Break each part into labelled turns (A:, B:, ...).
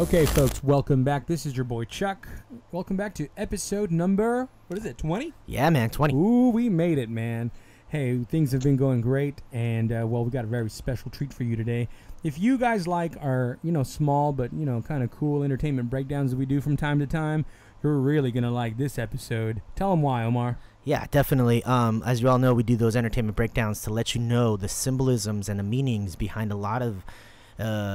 A: Okay, folks, welcome back. This is your boy Chuck. Welcome back to episode number, 20?
B: Yeah, man, 20.
A: Ooh, we made it, man. Hey, things have been going great, and, well, we got a very special treat for you today. If you guys like our, small but, kind of cool entertainment breakdowns that we do from time to time, you're really going to like this episode. Tell them why, Omar.
B: Yeah, definitely. As you all know, we do those entertainment breakdowns to let you know the symbolisms and the meanings behind a lot of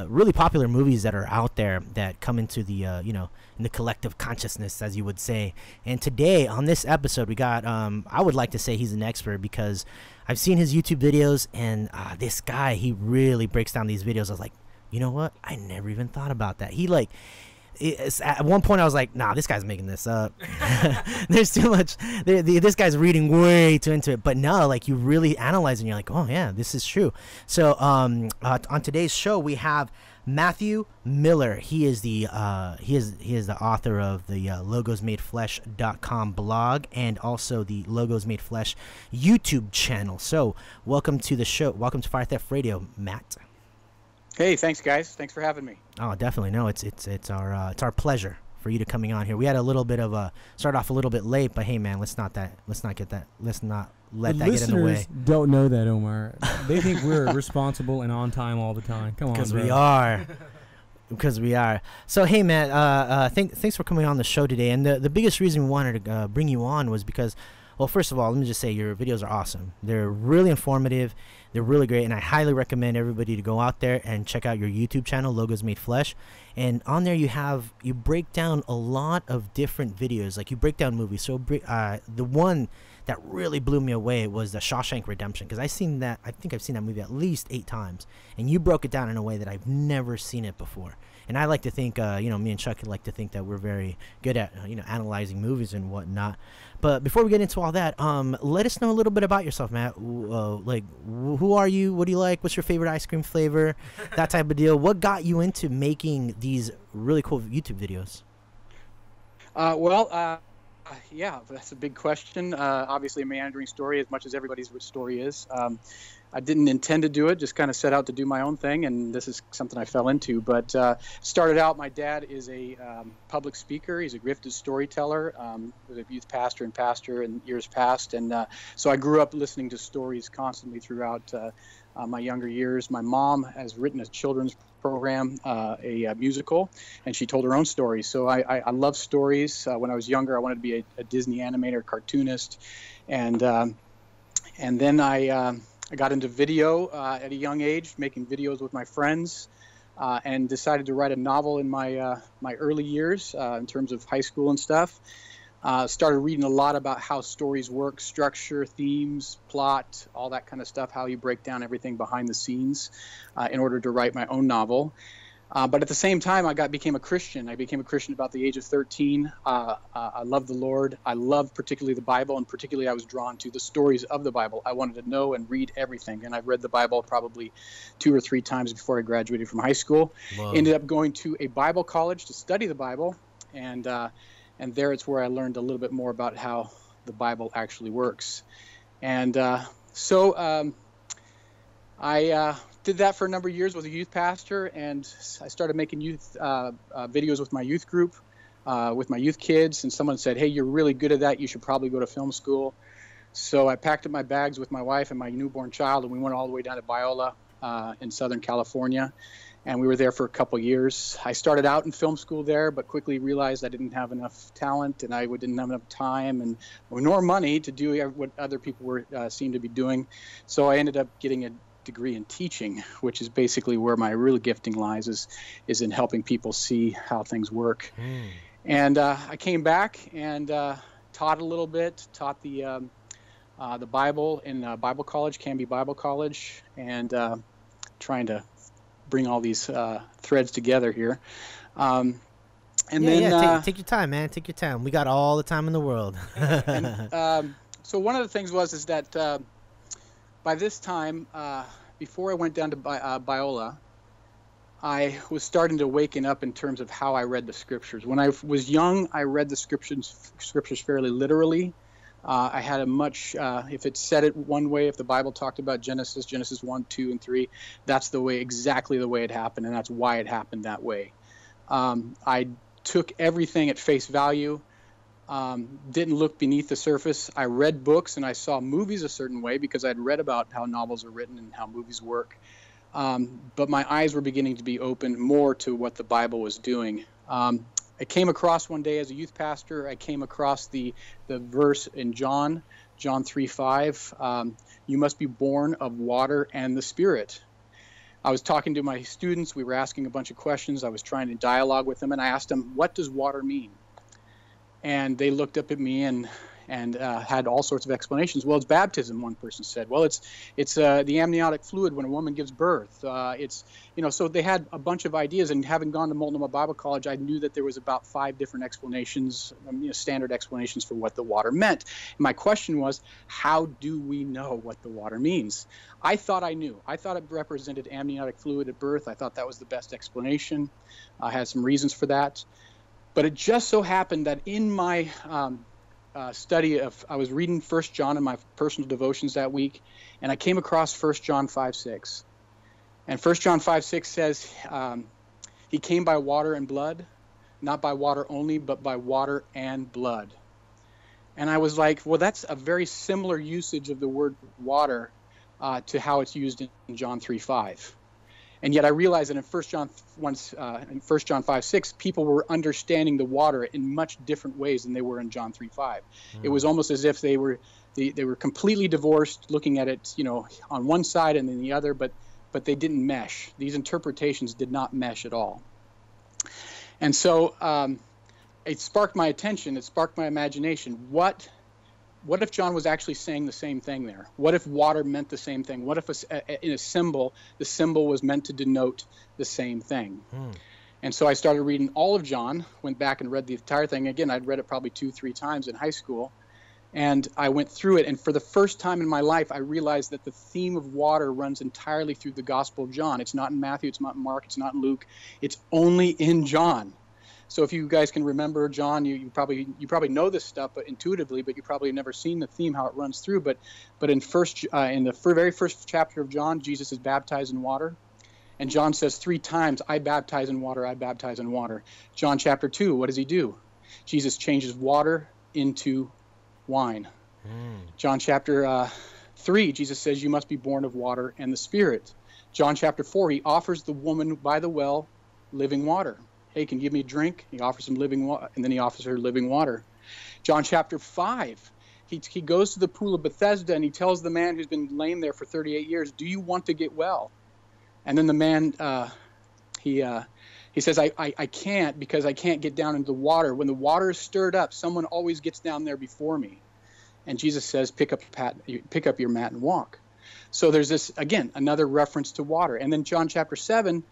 B: really popular movies that are out there that come into the, in the collective consciousness, as you would say. And today, on this episode, we got, I would like to say he's an expert because I've seen his YouTube videos, and this guy, he really breaks down these videos. I was like, you know what? I never even thought about that. At one point I was like, nah, this guy's making this up. There's too much. This guy's reading way too into it. But no, like, you really analyze and you're like, oh yeah, this is true. So on today's show we have Matthew Miller. He is the author of the logosmadeflesh.com blog and also the Logos Made Flesh YouTube channel. So welcome to the show. Welcome to Fire Theft Radio, Matt.
C: Hey, thanks guys. Thanks for having me.
B: Oh, definitely. No, it's our pleasure for you to coming on here. We had a little bit of start off a little bit late, but hey, man, let's not let that get in the way.
A: Listeners don't know that, Omar. They think we're responsible and on time all the time. Come on,
B: because
A: bro.
B: we are. Because we are. So, hey, Matt, thanks for coming on the show today. And the biggest reason we wanted to bring you on was because, well, first of all, let me just say your videos are awesome. They're really informative. They're really great, and I highly recommend everybody to go out there and check out your YouTube channel, Logos Made Flesh. And on there you break down a lot of different videos. Like, you break down movies. So the one that really blew me away was the Shawshank Redemption, because I think I've seen that movie at least 8 times, and you broke it down in a way that I've never seen it before. And I like to think, me and Chuck like to think that we're very good at, analyzing movies and whatnot. But before we get into all that, let us know a little bit about yourself, Matt. Like, who are you? What do you like? What's your favorite ice cream flavor? That type of deal. What got you into making these really cool YouTube videos?
C: Yeah, that's a big question. Obviously a meandering story, as much as everybody's story is. I didn't intend to do it, just kind of set out to do my own thing, and this is something I fell into. But started out, my dad is a public speaker. He's a gifted storyteller, was a youth pastor in years past. And so I grew up listening to stories constantly throughout my younger years. My mom has written a children's program, a musical, and she told her own stories. So I love stories. When I was younger, I wanted to be a Disney animator, cartoonist, and then I got into video at a young age, making videos with my friends, and decided to write a novel in my early years in terms of high school and stuff. Started reading a lot about how stories work, structure, themes, plot, all that kind of stuff, how you break down everything behind the scenes in order to write my own novel. But at the same time, I became a Christian. I became a Christian about the age of 13. I love the Lord. I love particularly the Bible, and particularly I was drawn to the stories of the Bible. I wanted to know and read everything, and I've read the Bible probably 2 or 3 times before I graduated from high school.
B: Whoa.
C: Ended up going to a Bible college to study the Bible, and there it's where I learned a little bit more about how the Bible actually works. And so I did that for a number of years, was a youth pastor, and I started making youth videos with my youth group, with my youth kids, and someone said, hey, you're really good at that, you should probably go to film school. So I packed up my bags with my wife and my newborn child, and we went all the way down to Biola in Southern California, and we were there for a couple years. I started out in film school there, but quickly realized I didn't have enough talent, and I didn't have enough time and nor money to do what other people seemed to be doing. So I ended up getting a degree in teaching, which is basically where my real gifting lies, is in helping people see how things work. And I came back and taught a little bit, taught the Bible in Bible college, Canby Bible College, and trying to bring all these threads together here. Take
B: your time, man. Take your time. We got all the time in the world.
C: So one of the things is that by this time, before I went down to Biola, I was starting to waken up in terms of how I read the scriptures. When I was young, I read the scriptures fairly literally. I had a much, if it said it one way, if the Bible talked about Genesis 1, 2, and 3, that's exactly the way it happened, and that's why it happened that way. I took everything at face value, didn't look beneath the surface. I read books and I saw movies a certain way because I'd read about how novels are written and how movies work. But my eyes were beginning to be opened more to what the Bible was doing. I came across one day as a youth pastor, I came across the verse in John 3:5, you must be born of water and the Spirit. I was talking to my students, we were asking a bunch of questions, I was trying to dialogue with them, and I asked them, what does water mean? And they looked up at me and had all sorts of explanations. Well, it's baptism, one person said. Well, it's the amniotic fluid when a woman gives birth. So they had a bunch of ideas. And having gone to Multnomah Bible College, I knew that there was about 5 different explanations, standard explanations for what the water meant. And my question was, how do we know what the water means? I thought I knew. I thought it represented amniotic fluid at birth. I thought that was the best explanation. I had some reasons for that. But it just so happened that in my I was reading 1 John in my personal devotions that week, and I came across 1 John 5:6. And 1 John 5:6 says, he came by water and blood, not by water only, but by water and blood. And I was like, well, that's a very similar usage of the word water to how it's used in John 3:5. And yet I realized that in 1 John 5:6, people were understanding the water in much different ways than they were in John 3:5. It was almost as if they were completely divorced, looking at it, on one side and then the other, but they didn't mesh. These interpretations did not mesh at all. And so it sparked my attention. It sparked my imagination. What if John was actually saying the same thing there? What if water meant the same thing? What if in a symbol, the symbol was meant to denote the same thing? And so I started reading all of John, went back and read the entire thing. Again, I'd read it probably 2-3 times in high school. And I went through it. And for the first time in my life, I realized that the theme of water runs entirely through the Gospel of John. It's not in Matthew, it's not in Mark, it's not in Luke. It's only in John. So if you guys can remember John, you probably know this stuff, but intuitively, but you probably never seen the theme, how it runs through. But in the very first chapter of John, Jesus is baptized in water, and John says 3 times, "I baptize in water, I baptize in water." John chapter 2, what does he do? Jesus changes water into wine. John chapter 3, Jesus says, "You must be born of water and the Spirit." John chapter 4, he offers the woman by the well living water. Hey, can you give me a drink? He offers him living water, and then he offers her living water. John chapter 5, he goes to the pool of Bethesda, and he tells the man who's been laying there for 38 years, "Do you want to get well?" And then the man, he says, I can't, because I can't get down into the water. When the water is stirred up, someone always gets down there before me. And Jesus says, pick up your mat and walk. So there's this, again, another reference to water. And then John chapter 7,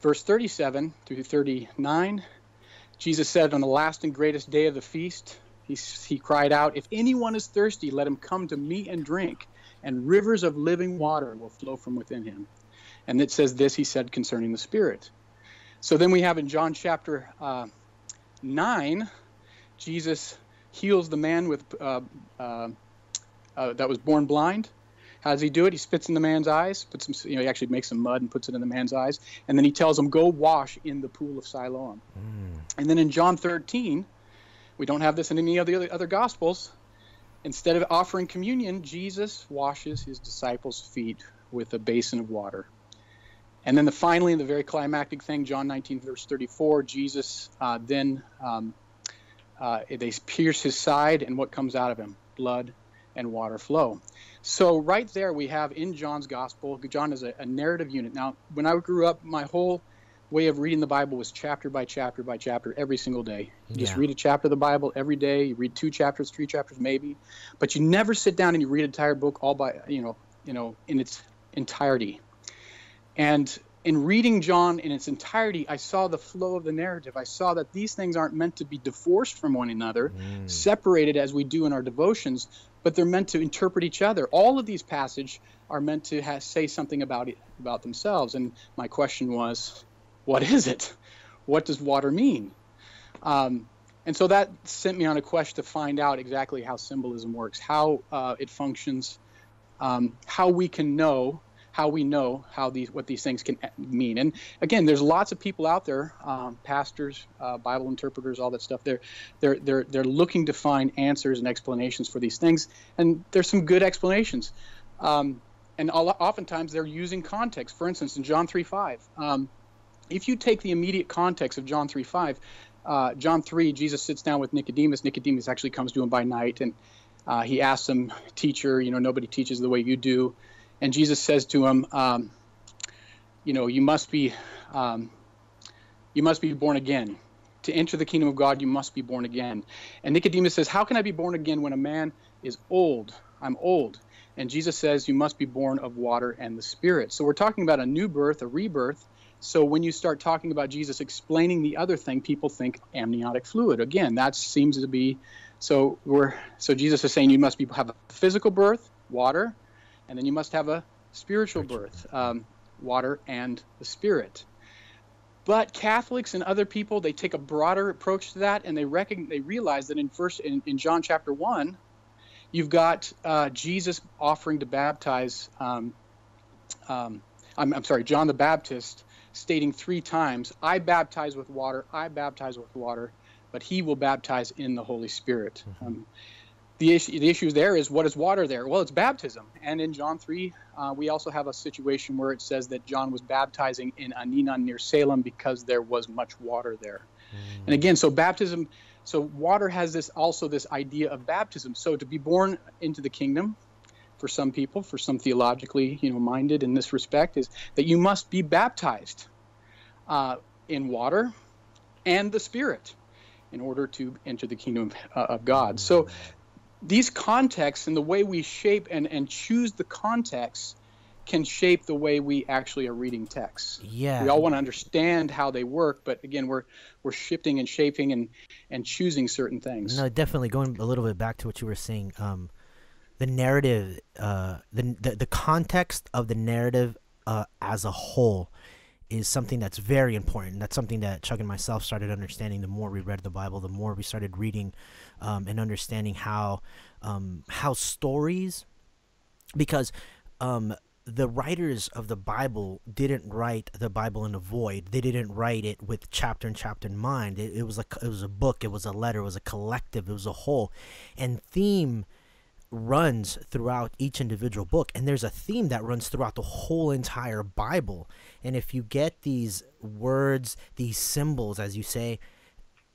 C: verse 37 through 39, Jesus said, on the last and greatest day of the feast, he cried out, "If anyone is thirsty, let him come to me and drink, and rivers of living water will flow from within him." And it says this, he said concerning the Spirit. So then we have in John chapter 9, Jesus heals the man that was born blind. How does he do it? He spits in the man's eyes, he actually makes some mud and puts it in the man's eyes, and then he tells him, "Go wash in the pool of Siloam." And then in John 13, we don't have this in any of the other Gospels, instead of offering communion, Jesus washes his disciples' feet with a basin of water. And then finally, the very climactic thing, John 19, verse 34, Jesus they pierce his side, and what comes out of him? Blood and water flow. So right there we have in John's gospel, John is a narrative unit. Now, when I grew up, my whole way of reading the Bible was chapter by chapter by chapter every single day. You just read a chapter of the Bible every day. You read 2 chapters, 3 chapters maybe, but you never sit down and you read an entire book all by, in its entirety. And in reading John in its entirety, I saw the flow of the narrative. I saw that these things aren't meant to be divorced from one another, separated as we do in our devotions, but they're meant to interpret each other. All of these passages are meant to say something about themselves. And my question was, what is it? What does water mean? And so that sent me on a quest to find out exactly how symbolism works, how it functions, how we can know how we know what these things can mean. And again, there's lots of people out there, pastors, Bible interpreters, all that stuff. They're looking to find answers and explanations for these things, and there's some good explanations. And oftentimes they're using context. For instance, in John 3:5, if you take the immediate context of John 3:5, John 3, Jesus sits down with Nicodemus. Nicodemus actually comes to him by night, and he asks him, "Teacher, nobody teaches the way you do." And Jesus says to him, "You must be born again. To enter the kingdom of God, you must be born again." And Nicodemus says, "How can I be born again when a man is old? I'm old." And Jesus says, "You must be born of water and the Spirit." So we're talking about a new birth, a rebirth. So when you start talking about Jesus explaining the other thing, people think amniotic fluid. Again, that seems to be so Jesus is saying you must have a physical birth, water, and then you must have a spiritual birth, water and the Spirit. But Catholics and other people, they take a broader approach to that, and they realize that in John chapter 1, you've got Jesus offering to baptize. John the Baptist stating 3 times, "I baptize with water, I baptize with water, but he will baptize in the Holy Spirit."
B: Mm-hmm.
C: The issue there is, what is water there? Well, it's baptism. And in John 3, we also have a situation where it says that John was baptizing in Aninon near Salem because there was much water there. Mm. And again, so water has this idea of baptism. So to be born into the kingdom, for some people, for some theologically minded in this respect, is that you must be baptized in water and the Spirit in order to enter the kingdom of God. So these contexts and the way we shape and choose the context can shape the way we actually are reading texts.
B: Yeah.
C: We all want to understand how they work, but again, we're shifting and shaping and choosing certain things.
B: No, definitely going a little bit back to what you were saying. The narrative, the context of the narrative as a whole is something that's very important. That's something that Chuck and myself started understanding the more we read the Bible, the more we started reading and understanding how stories, because the writers of the Bible didn't write the Bible in a void. They didn't write it with chapter and chapter in mind. It was a book, it was a letter, it was a collective, it was a whole. And theme runs throughout each individual book, and there's a theme that runs throughout the whole entire Bible. And if you get these words, these symbols, as you say,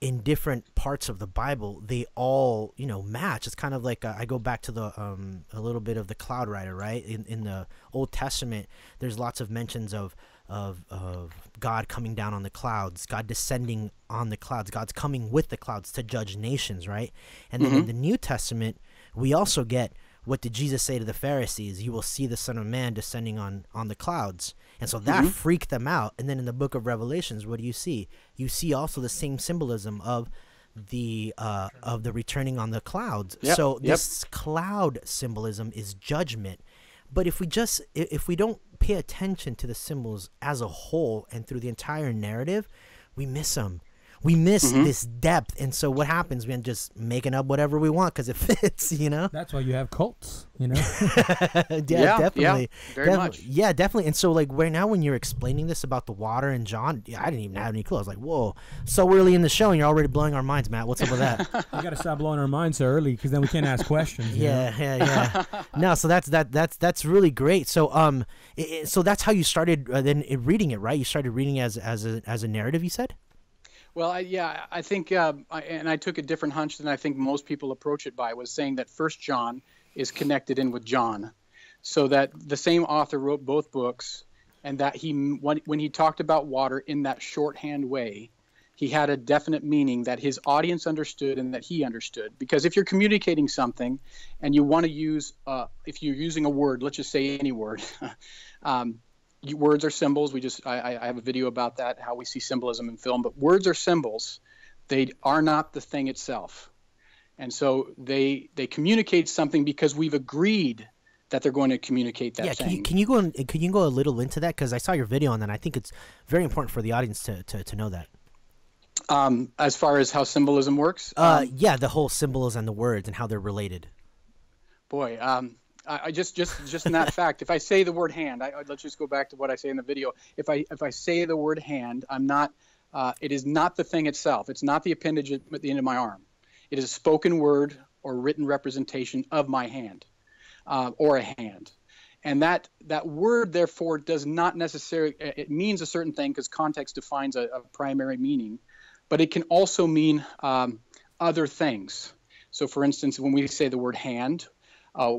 B: in different parts of the Bible, they all match. It's kind of like I go back to the a little bit of the cloud rider, right? In the Old Testament, there's lots of mentions of God coming down on the clouds, God descending on the clouds, God's coming with the clouds to judge nations, right? And then in the New Testament, we also get, what did Jesus say to the Pharisees? You will see the Son of Man descending on the clouds. And so that freaked them out. And then in the book of Revelations, what do you see? You see also the same symbolism of the returning on the clouds.
C: Yep.
B: So this cloud symbolism is judgment. But if we don't pay attention to the symbols as a whole and through the entire narrative, we miss them. We miss this depth. And so what happens? We're just making up whatever we want because it fits,
A: That's why you have cults,
B: Yeah, definitely.
C: Yeah, very much.
B: Yeah, definitely. And so right now when you're explaining this about the water and John, I didn't even have any clue. I was like, whoa, so early in the show and you're already blowing our minds, Matt. What's up with that?
A: You got to stop blowing our minds so early because then we can't ask questions.
B: Yeah. No, so that's really great. So so that's how you started then reading it, right? You started reading as a narrative, you said?
C: Well, I think, and I took a different hunch than I think most people approach it by, was saying that First John is connected in with John, so that the same author wrote both books, and that when he talked about water in that shorthand way, he had a definite meaning that his audience understood and that he understood. Because if you're communicating something and you want to use, if you're using a word, let's just say any word, words are symbols. I have a video about that, how we see symbolism in film. But words are symbols. They are not the thing itself. And so they communicate something because we've agreed that they're going to communicate that thing.
B: Can you go a little into that? Because I saw your video on that. I think it's very important for the audience to know that.
C: As far as how symbolism works?
B: The whole symbols and the words and how they're related.
C: Boy, I just in that fact, if I say the word hand, let's just go back to what I say in the video. If I say the word hand, I'm not. It is not the thing itself. It's not the appendage at the end of my arm. It is a spoken word or written representation of my hand, or a hand. And that word, therefore, does not necessarily. It means a certain thing because context defines a primary meaning, but it can also mean other things. So, for instance, when we say the word hand,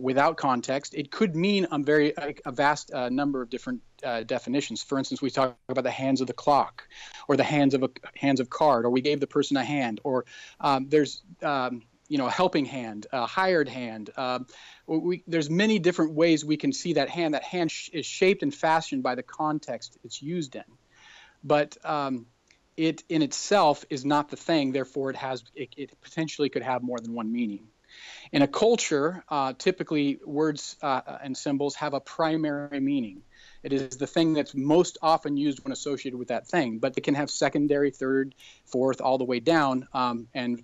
C: without context, it could mean a vast number of different definitions. For instance, we talk about the hands of the clock, or the hands of card, or we gave the person a hand, or there's a helping hand, a hired hand. There's many different ways we can see that hand. That hand is shaped and fashioned by the context it's used in, but it in itself is not the thing. Therefore, it potentially could have more than one meaning. In a culture, typically words and symbols have a primary meaning. It is the thing that's most often used when associated with that thing, but it can have secondary, third, fourth, all the way down, and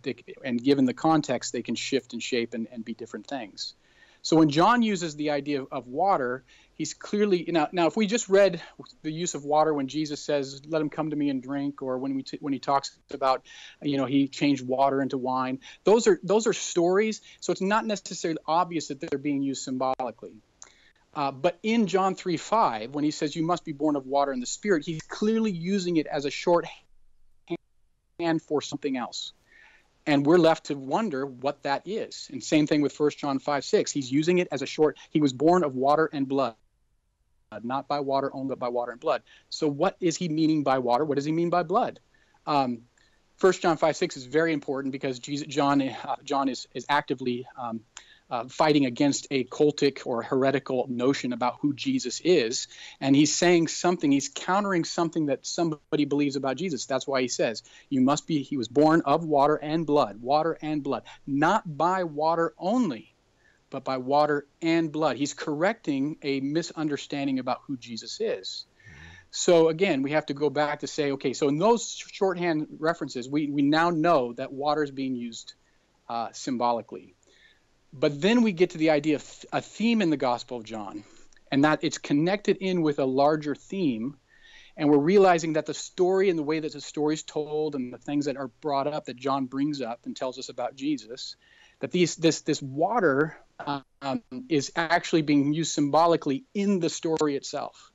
C: given the context, they can shift and shape and be different things. So when John uses the idea of water, he's clearly now. If we just read the use of water when Jesus says, "Let him come to me and drink," or when he talks about, he changed water into wine. Those are stories. So it's not necessarily obvious that they're being used symbolically. But in John 3:5, when he says, "You must be born of water and the Spirit," he's clearly using it as a shorthand for something else. And we're left to wonder what that is. And same thing with 1 John 5:6. He's using it as he was born of water and blood, not by water only, but by water and blood. So what is he meaning by water? What does he mean by blood? 1 John 5:6 is very important because John is actively fighting against a cultic or heretical notion about who Jesus is. And he's saying something, he's countering something that somebody believes about Jesus. That's why he says, he was born of water and blood, not by water only, but by water and blood. He's correcting a misunderstanding about who Jesus is. So again, we have to go back to say, okay, so in those shorthand references, we now know that water is being used symbolically. But then we get to the idea of a theme in the Gospel of John, and that it's connected in with a larger theme. And we're realizing that the story and the way that the story is told and the things that are brought up that John brings up and tells us about Jesus, that this water is actually being used symbolically in the story itself.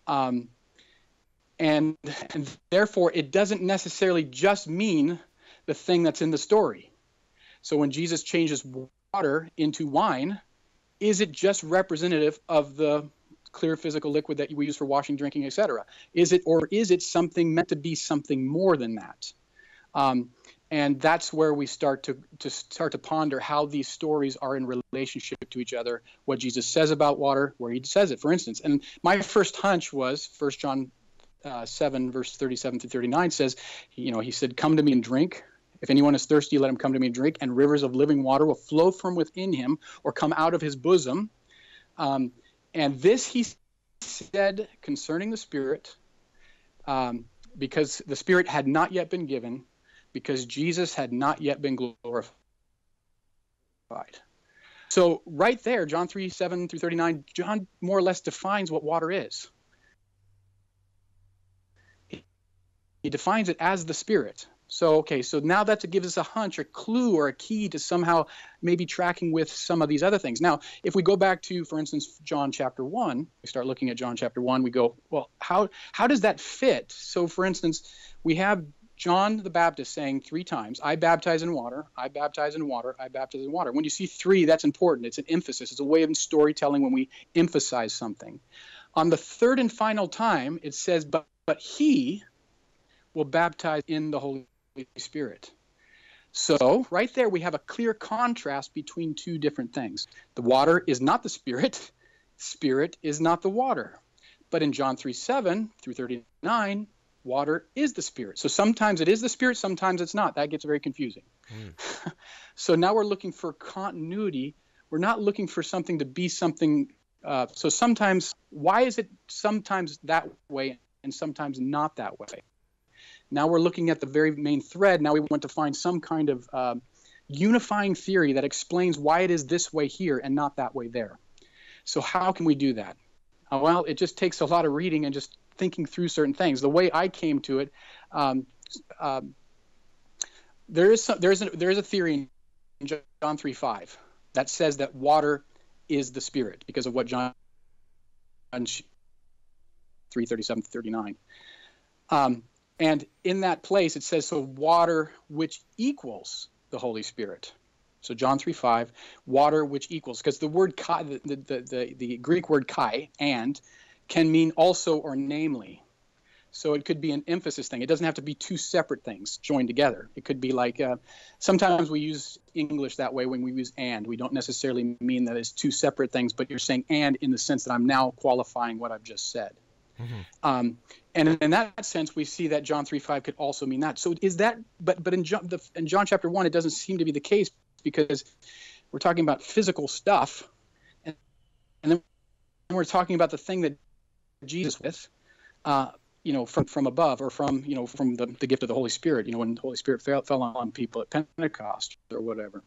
C: And therefore, it doesn't necessarily just mean the thing that's in the story. So when Jesus changes water into wine, is it just representative of the clear physical liquid that we use for washing, drinking, etc.? Is it something meant to be something more than that? And that's where we start to ponder how these stories are in relationship to each other, what Jesus says about water, where he says it, for instance. And my first hunch was 1 John 7, verse 37 through 39 says, he said, "Come to me and drink. If anyone is thirsty, let him come to me and drink, and rivers of living water will flow from within him or come out of his bosom." And this he said concerning the Spirit, because the Spirit had not yet been given, because Jesus had not yet been glorified. So right there, John 3:7 through 39, John more or less defines what water is. He defines it as the Spirit. So now that gives us a hunch, a clue, or a key to somehow maybe tracking with some of these other things. Now, if we go back to, for instance, John chapter 1, we start looking at John chapter 1, we go, well, how does that fit? So, for instance, we have John the Baptist saying 3 times, "I baptize in water, I baptize in water, I baptize in water." When you see 3, that's important. It's an emphasis. It's a way of storytelling when we emphasize something. On the third and final time, it says, but he will baptize in the Holy Spirit. So right there we have a clear contrast between 2 different things. The water is not the Spirit. Spirit is not the water. But in John 3:7 through 39, water is the Spirit. So sometimes it is the Spirit, sometimes it's not. That gets very confusing. So now we're looking for continuity. We're not looking for something to be something. So sometimes, why is it sometimes that way and sometimes not that way? Now we're looking at the very main thread. Now we want to find some kind of unifying theory that explains why it is this way here and not that way there. So how can we do that? Well, it just takes a lot of reading and just thinking through certain things. The way I came to it, there is a theory in John 3:5 that says that water is the Spirit because of what John 3:37-39. And in that place, it says, so water which equals the Holy Spirit. So John 3:5, water which equals, because the word kai, the Greek word kai, and, can mean also or namely. So it could be an emphasis thing. It doesn't have to be two separate things joined together. It could be like, sometimes we use English that way when we use and. We don't necessarily mean that it's two separate things, but you're saying and in the sense that I'm now qualifying what I've just said. Mm-hmm. And in that sense, we see that John 3:5 could also mean that. So is that, but in John chapter 1, it doesn't seem to be the case, because we're talking about physical stuff, and then we're talking about the thing that Jesus with, from above, or from the gift of the Holy Spirit, when the Holy Spirit fell on people at Pentecost or whatever.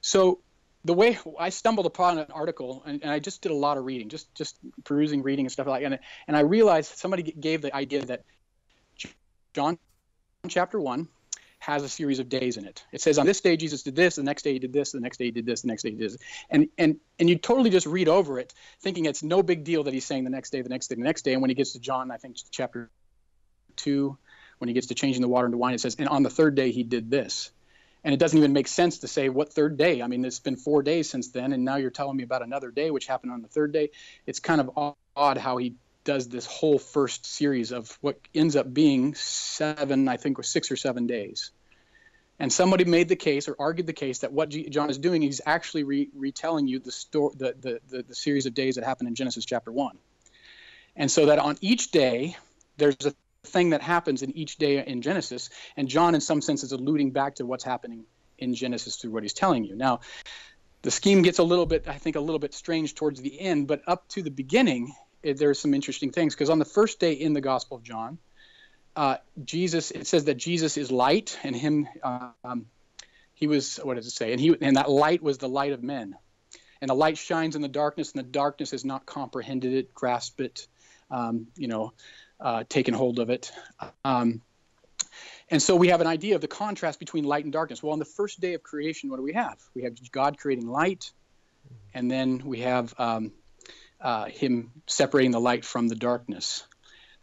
C: So the way I stumbled upon an article, and I just did a lot of reading, just perusing reading and stuff like that, and I realized somebody gave the idea that John chapter 1 has a series of days in it. It says on this day Jesus did this, the next day he did this, the next day he did this, the next day he did this. And you totally just read over it thinking it's no big deal that he's saying the next day, the next day, the next day. And when he gets to John, I think chapter 2, when he gets to changing the water into wine, it says, and on the third day he did this. And it doesn't even make sense to say what third day. I mean, it's been 4 days since then, and now you're telling me about another day which happened on the third day. It's kind of odd how he does this whole first series of what ends up being 7, I think, or 6 or 7 days. And somebody made the case or argued the case that what John is doing, he's actually retelling you the series of days that happened in Genesis chapter 1. And so that on each day, there's a thing that happens in each day in Genesis, and John in some sense is alluding back to what's happening in Genesis through what he's telling you. Now, the scheme gets a little bit strange towards the end, but up to the beginning, there's some interesting things, because on the first day in the Gospel of John, it says that Jesus is light, and he was, what does it say? And that light was the light of men. And the light shines in the darkness, and the darkness has not comprehended it, grasped it, taken hold of it. And so we have an idea of the contrast between light and darkness. Well, on the first day of creation, what do we have? We have God creating light, and then we have him separating the light from the darkness.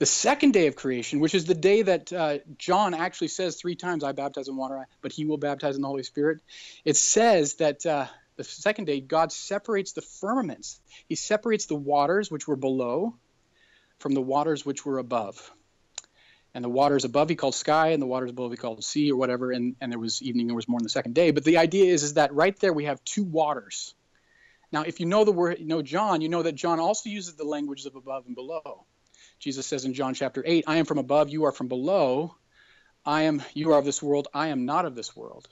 C: The second day of creation, which is the day that John actually says 3 times, I baptize in water, but he will baptize in the Holy Spirit. It says that the second day, God separates the firmaments. He separates the waters which were below from the waters which were above. And the waters above he called sky, and the waters below he called sea, or whatever, and there was evening, there was morning the second day. But the idea is that right there we have 2 waters. Now, if you know the word, John, you know that John also uses the language of above and below. Jesus says in John chapter 8, I am from above, you are from below. You are of this world, I am not of this world.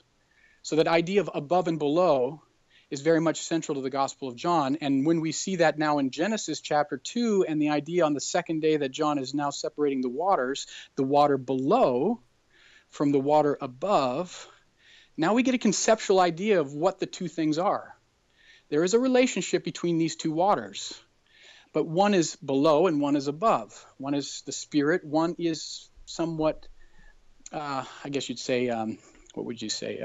C: So that idea of above and below is very much central to the Gospel of John. And when we see that now in Genesis chapter 2, and the idea on the second day that John is now separating the waters, the water below from the water above, now we get a conceptual idea of what the 2 things are. There is a relationship between these 2 waters. But one is below and one is above. One is the Spirit. One is somewhat, I guess you'd say, what would you say?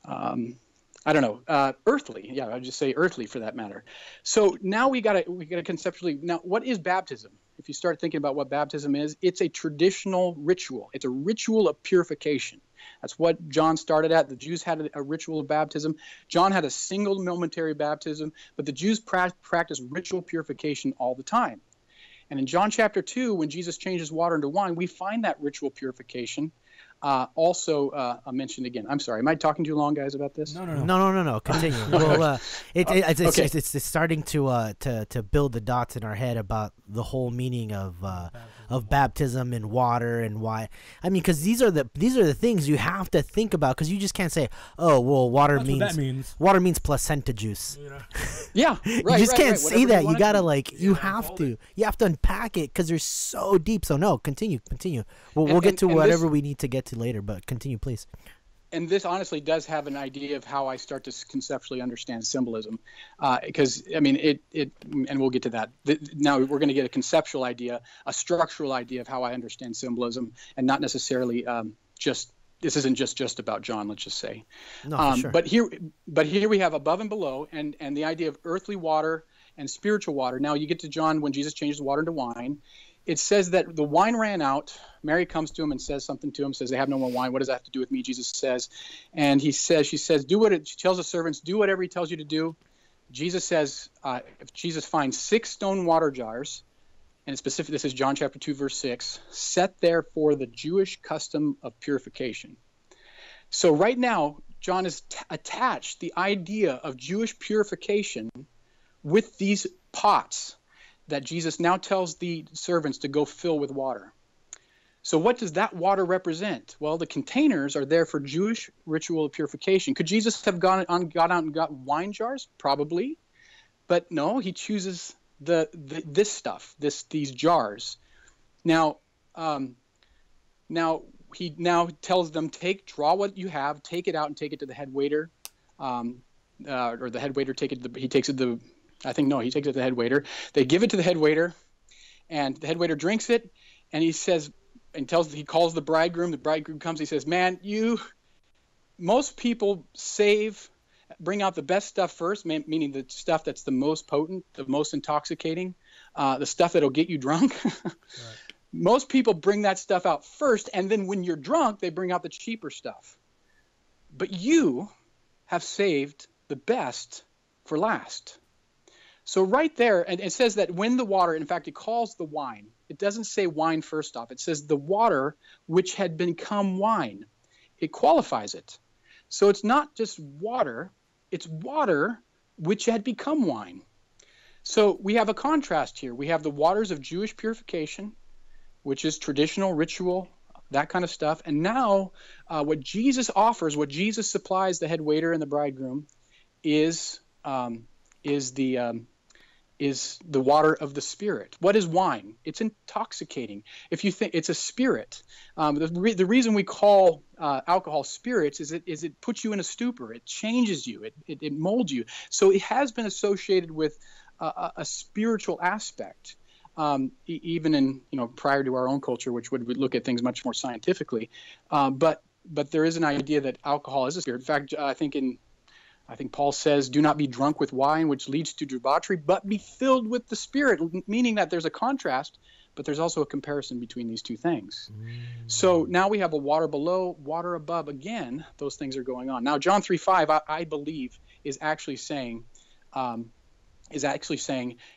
C: I don't know, earthly. Yeah, I'd just say earthly for that matter. So now we got to conceptually. Now, what is baptism? If you start thinking about what baptism is, it's a traditional ritual. It's a ritual of purification. That's what John started at. The Jews had a ritual of baptism. John had a single momentary baptism, but the Jews practiced ritual purification all the time. And in John chapter 2, when Jesus changes water into wine, we find that ritual purification also mentioned again. I'm sorry, am I talking too long, guys, about this?
B: No. Continue. Well, it's starting to build the dots in our head about the whole meaning of baptism and water and why. I mean, because these are the things you have to think about, because you just can't say, oh, well, water means placenta juice.
C: Yeah, right.
B: You just can't say that. You gotta
C: you
B: have to unpack it, because they're so deep. So no, continue. We'll get to whatever we need to get to later, but continue, please.
C: and this honestly does have an idea of how I start to conceptually understand symbolism, because I mean and we'll get to that. Now we're going to get a conceptual idea, a structural idea of how I understand symbolism, and not necessarily just. This isn't just about John, let's just say.
B: No, for sure.
C: But here we have above and below, and the idea of earthly water and spiritual water. Now you get to John when Jesus changed the water into wine. It says that the wine ran out. Mary comes to him and says something to him, says, they have no more wine. What does that have to do with me? Jesus says, and she says, she tells the servants, do whatever he tells you to do. Jesus says, if Jesus finds 6 stone water jars, and specific, this is John chapter 2, verse 6, set there for the Jewish custom of purification. So right now, John has attached the idea of Jewish purification with these pots that Jesus now tells the servants to go fill with water. So what does that water represent? Well, the containers are there for Jewish ritual of purification. Could Jesus have gone out and got wine jars? Probably. But no, he chooses this stuff, these jars. Now he tells them, draw what you have, take it out and take it to the head waiter. Or the head waiter he takes it to the head waiter. They give it to the head waiter, and the head waiter drinks it, and he says, he calls the bridegroom. The bridegroom comes. He says, "Man, most people bring out the best stuff first, meaning the stuff that's the most potent, the most intoxicating, the stuff that'll get you drunk." Right. Most people bring that stuff out first, and then when you're drunk, they bring out the cheaper stuff. But you have saved the best for last. So right there, and it says that when the water, in fact, it calls the wine. It doesn't say wine first off. It says the water which had become wine. It qualifies it. So it's not just water. It's water which had become wine. So we have a contrast here. We have the waters of Jewish purification, which is traditional ritual, that kind of stuff. And now what Jesus offers, what Jesus supplies the head waiter and the bridegroom is the water of the Spirit. What is wine? It's intoxicating. If you think it's a spirit, the reason we call alcohol spirits is it puts you in a stupor. It changes you. It molds you. So it has been associated with a spiritual aspect, even in prior to our own culture, which would look at things much more scientifically. But there is an idea that alcohol is a spirit. In fact, I think Paul says, do not be drunk with wine, which leads to debauchery, but be filled with the Spirit, meaning that there's a contrast, but there's also a comparison between these two things. So now we have a water below, water above. Again, those things are going on. Now, John 3:5, I believe, is actually saying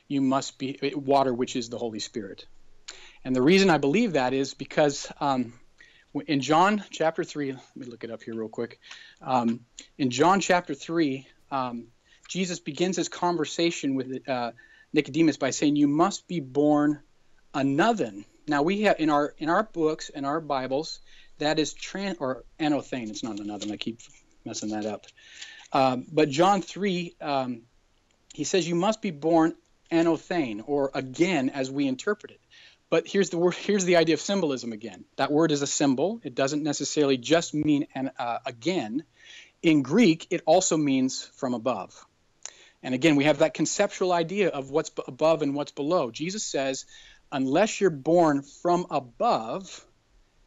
C: you must be water, which is the Holy Spirit. And the reason I believe that is because in John chapter 3, let me look it up here real quick. In John chapter 3, Jesus begins his conversation with Nicodemus by saying, "You must be born another." Now we have in our books, in our Bibles, that is or anothane. It's not another. I keep messing that up. But John 3, he says, "You must be born anothane," or again, as we interpret it. But here's the idea of symbolism again. That word is a symbol. It doesn't necessarily just mean again. In Greek, it also means from above. And again, we have that conceptual idea of what's above and what's below. Jesus says, unless you're born from above,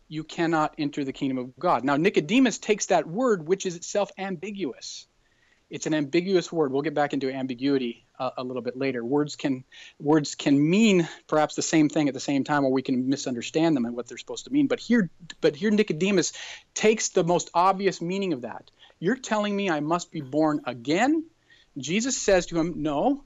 C: you cannot enter the kingdom of God. Now, Nicodemus takes that word, which is itself ambiguous. It's an ambiguous word. We'll get back into ambiguity a little bit later. Words can mean perhaps the same thing at the same time, or we can misunderstand them and what they're supposed to mean. But here Nicodemus takes the most obvious meaning of that. You're telling me I must be born again? Jesus says to him, no,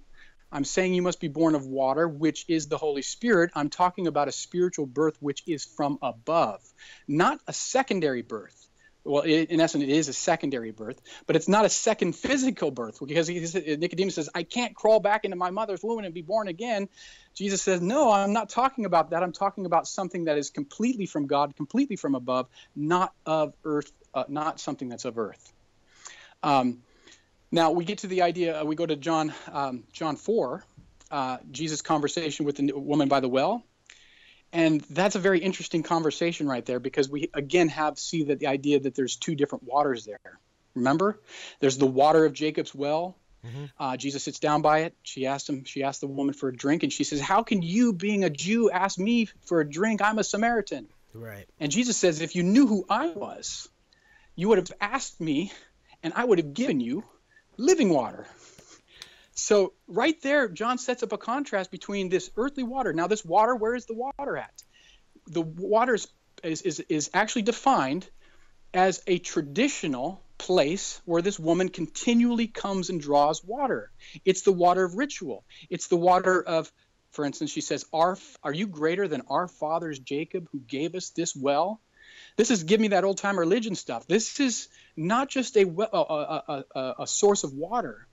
C: I'm saying you must be born of water, which is the Holy Spirit. I'm talking about a spiritual birth which is from above, not a secondary birth. Well, in essence, it is a secondary birth, but it's not a second physical birth, because Nicodemus says, I can't crawl back into my mother's womb and be born again. Jesus says, no, I'm not talking about that. I'm talking about something that is completely from God, completely from above, not of earth, not something that's of earth. Now, we get to the idea, we go to John 4, Jesus' conversation with the woman by the well. And that's a very interesting conversation right there, because we again see that the idea that there's two different waters there. Remember, there's the water of Jacob's well. Jesus sits down by it. She asked the woman for a drink, and she says, "How can you, being a Jew, ask me for a drink? I'm a Samaritan."
B: Right.
C: And Jesus says, "If you knew who I was, you would have asked me, and I would have given you living water." So right there, John sets up a contrast between this earthly water. Now, this water, where is the water at? The water is actually defined as a traditional place where this woman continually comes and draws water. It's the water of ritual. It's the water of, for instance, she says, "Are you greater than our fathers Jacob, who gave us this well?" This is give me that old time religion stuff. This is not just a source of water.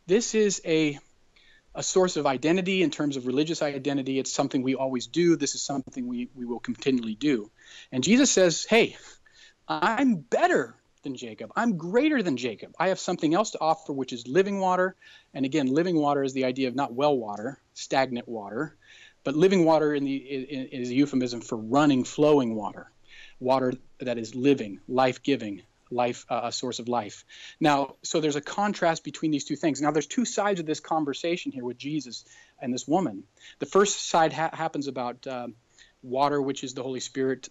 C: This is a source of identity in terms of religious identity. It's something we always do. This is something we will continually do. And Jesus says, "Hey, I'm better than Jacob. I'm greater than Jacob. I have something else to offer, which is living water." And again, living water is the idea of not well water, stagnant water, but living water is a euphemism for running, flowing water, water that is living, life-giving, a source of life. Now, so there's a contrast between these two things. Now, there's two sides of this conversation here with Jesus and this woman. The first side happens about water, which is the Holy Spirit.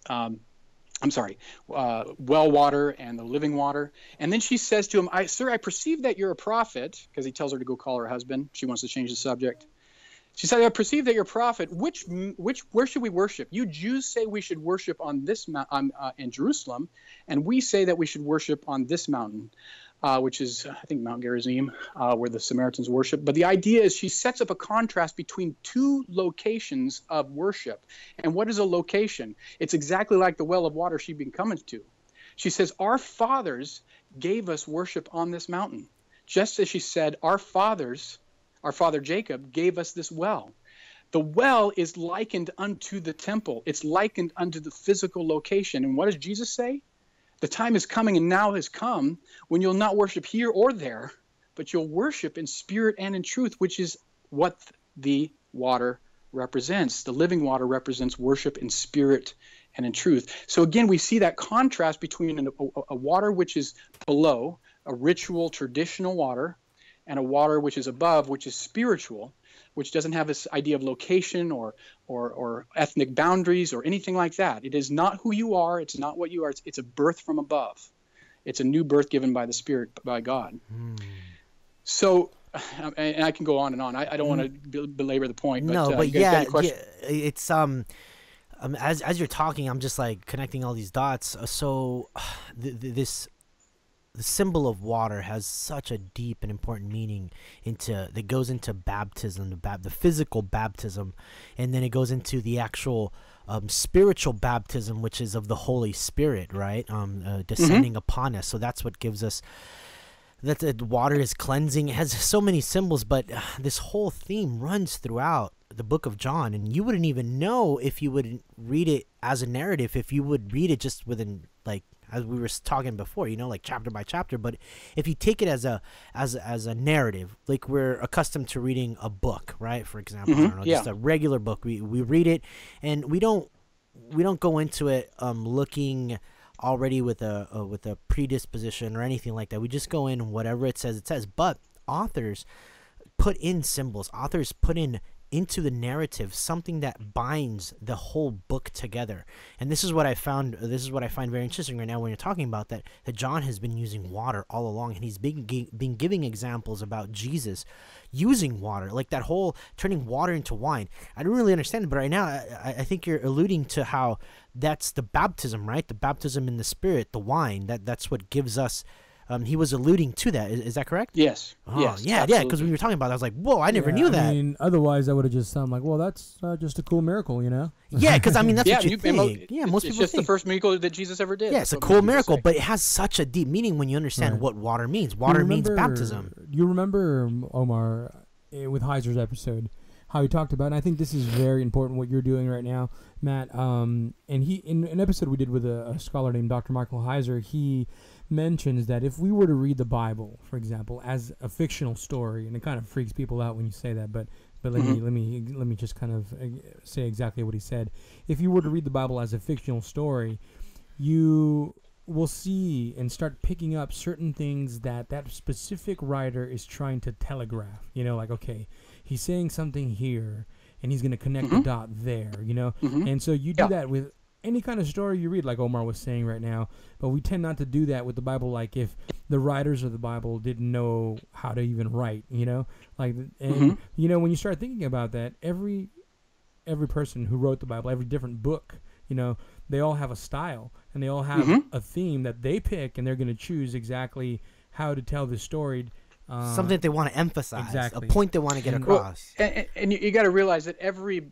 C: Well water and the living water. And then she says to him, "Sir, I perceive that you're a prophet," because he tells her to go call her husband. She wants to change the subject. She said, "I perceive that you're a prophet. Where should we worship? You Jews say we should worship on this in Jerusalem, and we say that we should worship on this mountain, which is, I think, Mount Gerizim, where the Samaritans worship." But the idea is she sets up a contrast between two locations of worship. And what is a location? It's exactly like the well of water she'd been coming to. She says, "Our fathers gave us worship on this mountain," just as she said, our father Jacob gave us this well. The well is likened unto the temple. It's likened unto the physical location. And what does Jesus say? The time is coming, and now has come, when you'll not worship here or there, but you'll worship in spirit and in truth, which is what the water represents. The living water represents worship in spirit and in truth. So again, we see that contrast between a water which is below, a ritual, traditional water, and a water which is above, which is spiritual, which doesn't have this idea of location or ethnic boundaries or anything like that. It is not who you are. It's not what you are. It's a birth from above. It's a new birth given by the Spirit, by God. So, and I can go on and on. I don't want to belabor the point. But,
B: no, but yeah, it's as you're talking, I'm just like connecting all these dots. So, the symbol of water has such a deep and important meaning that goes into baptism, the physical baptism, and then it goes into the actual spiritual baptism, which is of the Holy Spirit, right? Descending upon us. So that's what gives us that the water is cleansing. It has so many symbols, but this whole theme runs throughout the book of John, and you wouldn't even know if you would read it as a narrative, if you would read it just within, like, as we were talking before, like chapter by chapter. But if you take it as a narrative, like we're accustomed to reading a book, right? For example, I don't know, just a regular book. We read it, and we don't go into it looking already with a predisposition or anything like that. We just go in whatever it says. But authors put in symbols. Authors put into the narrative something that binds the whole book together. And this is what I found. This is what I find very interesting right now when you're talking about that John has been using water all along, and he's been giving examples about Jesus using water, like that whole turning water into wine. I don't really understand it, but right now I think you're alluding to how that's the baptism, right? The baptism in the Spirit, the wine. That's what gives us. He was alluding to that. Is that correct?
C: Yes.
B: Oh,
C: yes.
B: Yeah. Because when you were talking about it, I was like, whoa, I never knew that.
A: I mean, otherwise, I would have just sounded like, well, that's just a cool miracle,
B: Yeah, because I mean, that's what you think.
C: Most people
B: think.
C: It's just the first miracle that Jesus ever did.
B: Yeah, it's a cool miracle, but it has such a deep meaning when you understand what water means. Water means baptism.
A: You remember, Omar, with Heiser's episode, how he talked about, and I think this is very important what you're doing right now, Matt. And he, in an episode we did with a scholar named Dr. Michael Heiser, he mentions that if we were to read the Bible, for example, as a fictional story, and it kind of freaks people out when you say that, but But let me just kind of say exactly what he said. If you were to read the Bible as a fictional story, you will see and start picking up certain things that specific writer is trying to telegraph. You know, like, okay, he's saying something here, and he's going to connect the dot there, you know? And so you do that with any kind of story you read, like Omar was saying right now, but we tend not to do that with the Bible. Like if the writers of the Bible didn't know how to even write, you know, like, and you know, when you start thinking about that, every person who wrote the Bible, every different book, you know, they all have a style and they all have a theme that they pick, and they're going to choose exactly how to tell the story.
B: Something that they want to emphasize,
A: exactly.
B: A point they want to get across.
C: Well, and you got to realize that every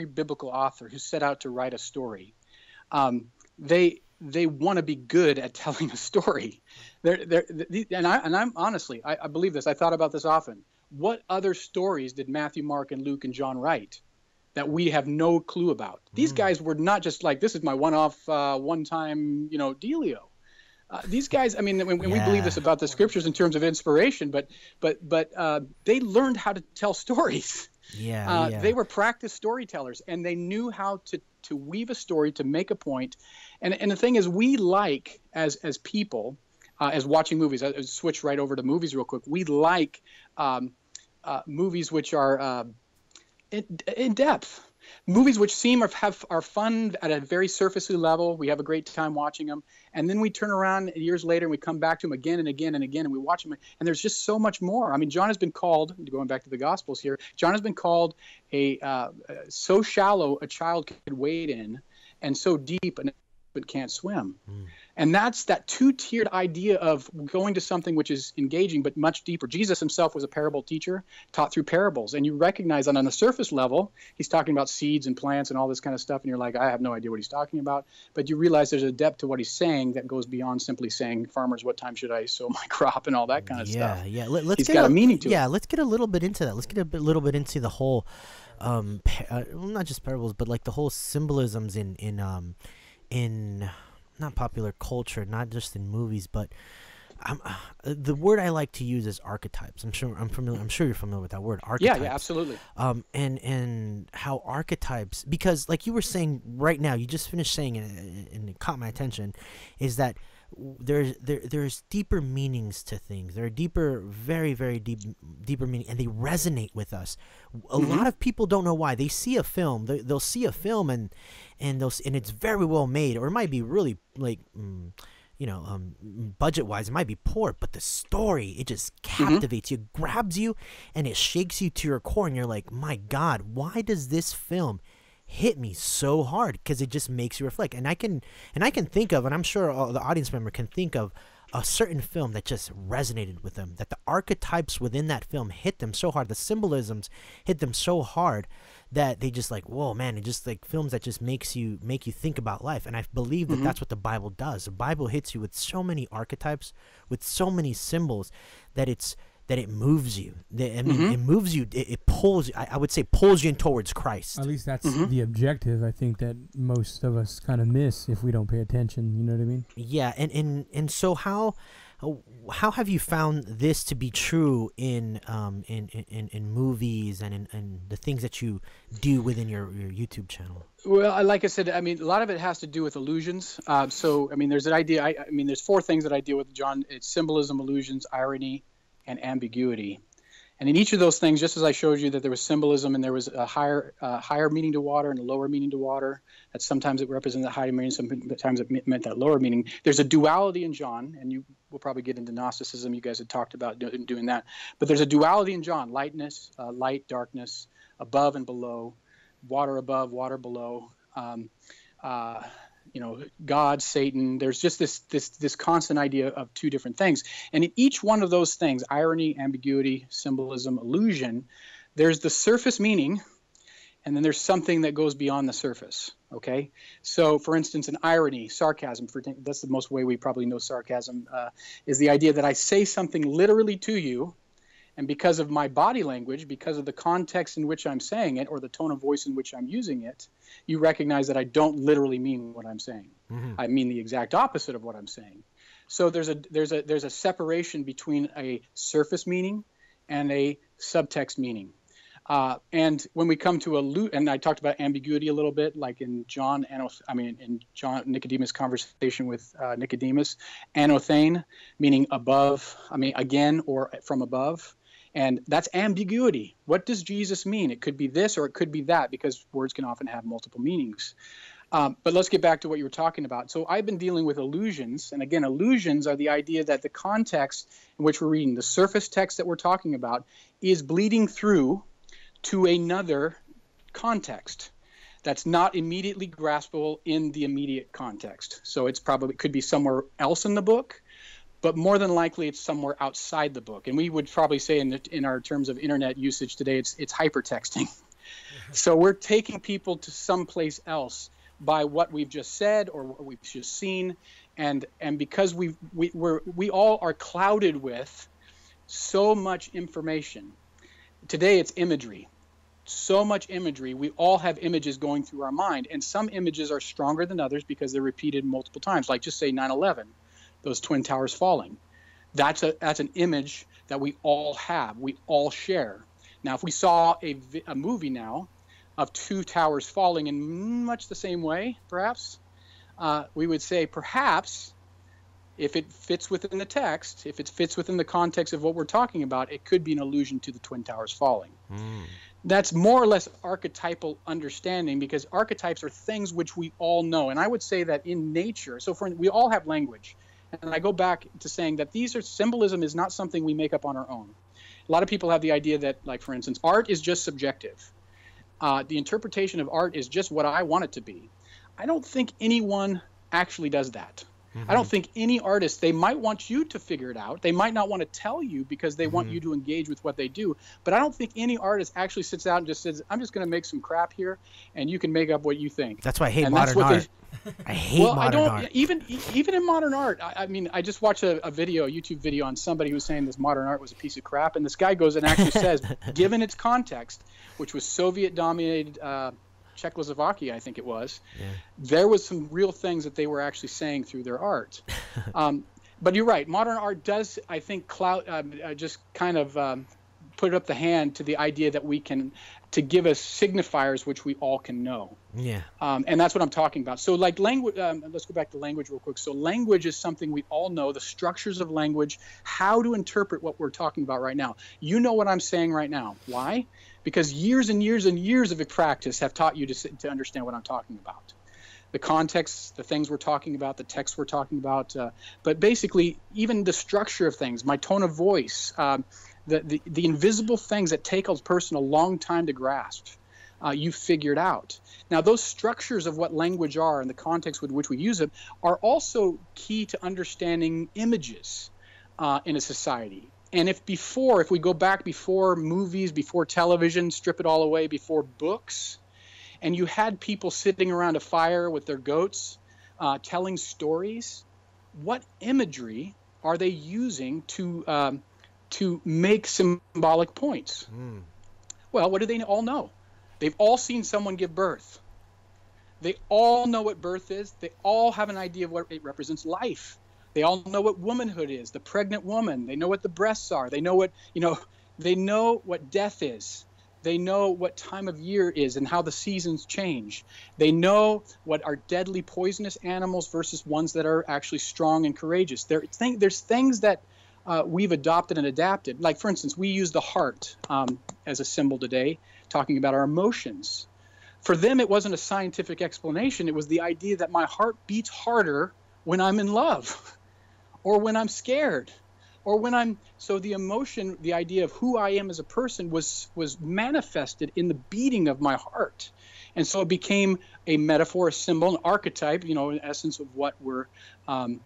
C: biblical author who set out to write a story, they want to be good at telling a story. I'm honestly, I believe this. I thought about this often. What other stories did Matthew, Mark, and Luke and John write that we have no clue about? These guys were not just like, this is my one-off, one-time, you know, dealio. These guys, I mean, when we believe this about the scriptures in terms of inspiration, but they learned how to tell stories. They were practiced storytellers, and they knew how to weave a story to make a point. And the thing is, we like as people, as watching movies. I'll switch right over to movies real quick. We like movies which are in depth. Movies which are fun at a very surfacey level. We have a great time watching them, and then we turn around years later and we come back to them again and again and again, and we watch them. And there's just so much more. I mean, John has been called, going back to the Gospels here, John has been called so shallow a child could wade in, and so deep an infant can't swim. And that's that two-tiered idea of going to something which is engaging but much deeper. Jesus himself was a parable teacher, taught through parables. And you recognize that on the surface level, he's talking about seeds and plants and all this kind of stuff. And you're like, I have no idea what he's talking about. But you realize there's a depth to what he's saying that goes beyond simply saying, farmers, what time should I sow my crop and all that kind of stuff. He's got a meaning to it.
B: Yeah, let's get a little bit into that. Let's get a little bit into the whole, not just parables, but like the whole symbolisms in not popular culture, not just in movies, but the word I like to use is archetypes. I'm sure you're familiar with that word, archetypes.
C: Yeah, absolutely.
B: And how archetypes, because like you were saying right now, you just finished saying it, and it caught my attention, is that there's deeper meanings to things. There are very, very deeper meaning, and they resonate with us. A lot of people don't know why. They see a film, they'll see a film, and it's very well made, or it might be really like, budget wise, it might be poor, but the story, it just captivates you, grabs you, and it shakes you to your core, and you're like, my God, why does this film hit me so hard? Because it just makes you reflect. And I can think of, and I'm sure the audience member can think of, a certain film that just resonated with them, that the archetypes within that film hit them so hard, the symbolisms hit them so hard that they just like, whoa, man, it just like films that just make you think about life. And I believe that that's what the Bible does. The Bible hits you with so many archetypes, with so many symbols, that it moves you. It moves you. It pulls. I would say pulls you in towards Christ.
A: At least that's the objective. I think that most of us kind of miss if we don't pay attention. You know what I mean?
B: Yeah. And so how have you found this to be true in movies and in the things that you do within your YouTube channel?
C: Well, like I said, I mean, a lot of it has to do with illusions. So, I mean, there's an idea. I mean, there's four things that I deal with, John. It's symbolism, illusions, irony, and ambiguity. And in each of those things, just as I showed you that there was symbolism and there was a higher meaning to water and a lower meaning to water, that sometimes it represented the higher meaning, sometimes it meant that lower meaning. There's a duality in John, and you will probably get into Gnosticism. You guys had talked about doing that. But there's a duality in John, lightness, light, darkness, above and below, water above, water below, God, Satan. There's just this constant idea of two different things. And in each one of those things, irony, ambiguity, symbolism, illusion, there's the surface meaning, and then there's something that goes beyond the surface, okay? So, for instance, an irony, sarcasm, that's the most way we probably know sarcasm, is the idea that I say something literally to you, and because of my body language, because of the context in which I'm saying it, or the tone of voice in which I'm using it, you recognize that I don't literally mean what I'm saying. I mean the exact opposite of what I'm saying. So there's a separation between a surface meaning and a subtext meaning. And when we come to and I talked about ambiguity a little bit, like in John Nicodemus' conversation with Nicodemus, anothane, meaning above, again, or from above. And that's ambiguity. What does Jesus mean? It could be this or it could be that, because words can often have multiple meanings. But let's get back to what you were talking about. So I've been dealing with allusions. And again, allusions are the idea that the context in which we're reading, the surface text that we're talking about, is bleeding through to another context that's not immediately graspable in the immediate context. So it could be somewhere else in the book, but more than likely it's somewhere outside the book. And we would probably say in our terms of internet usage today, it's hypertexting. So we're taking people to someplace else by what we've just said or what we've just seen, and because we all are clouded with so much information. Today it's imagery. So much imagery. We all have images going through our mind, and some images are stronger than others because they're repeated multiple times. Like just say 9/11, those twin towers falling. That's an image that we all have. We all share. Now, if we saw a movie now of two towers falling in much the same way, perhaps, we would say perhaps, if it fits within the text, if it fits within the context of what we're talking about, it could be an allusion to the twin towers falling. That's more or less archetypal understanding, because archetypes are things which we all know. And I would say that in nature, we all have language. And I go back to saying that symbolism is not something we make up on our own. A lot of people have the idea that, like, for instance, art is just subjective. The interpretation of art is just what I want it to be. I don't think anyone actually does that. I don't think any artist, they might want you to figure it out. They might not want to tell you because they want you to engage with what they do. But I don't think any artist actually sits out and just says, I'm just going to make some crap here, and you can make up what you think.
B: That's why I hate modern art. I hate modern art.
C: Even in modern art, I just watched a YouTube video on somebody who was saying this modern art was a piece of crap. And this guy goes and actually says, given its context, which was Soviet-dominated Czechoslovakia, I think it was, there was some real things that they were actually saying through their art. But you're right. Modern art does, I think, just kind of put up the hand to the idea that to give us signifiers which we all can know. And that's what I'm talking about. So like language, let's go back to language real quick. So language is something we all know, the structures of language, how to interpret what we're talking about right now. You know what I'm saying right now. Why? Because years and years and years of practice have taught you to understand what I'm talking about. The context, the things we're talking about, the text we're talking about, but basically even the structure of things, my tone of voice, the invisible things that take a person a long time to grasp, you figured out. Now, those structures of what language are and the context with which we use it are also key to understanding images in a society. And if we go back before movies, before television, strip it all away, before books, and you had people sitting around a fire with their goats telling stories, what imagery are they using to make symbolic points? Well, what do they all know? They've all seen someone give birth. They all know what birth is. They all have an idea of what it represents, life. They all know what womanhood is, the pregnant woman. They know what the breasts are. They know what death is. They know what time of year is and how the seasons change. They know what are deadly poisonous animals versus ones that are actually strong and courageous. There's things that we've adopted and adapted. Like, for instance, we use the heart as a symbol today, talking about our emotions. For them, it wasn't a scientific explanation. It was the idea that my heart beats harder when I'm in love or when I'm scared or so the emotion, the idea of who I am as a person was manifested in the beating of my heart. And so it became a metaphor, a symbol, an archetype, in essence of what we're talking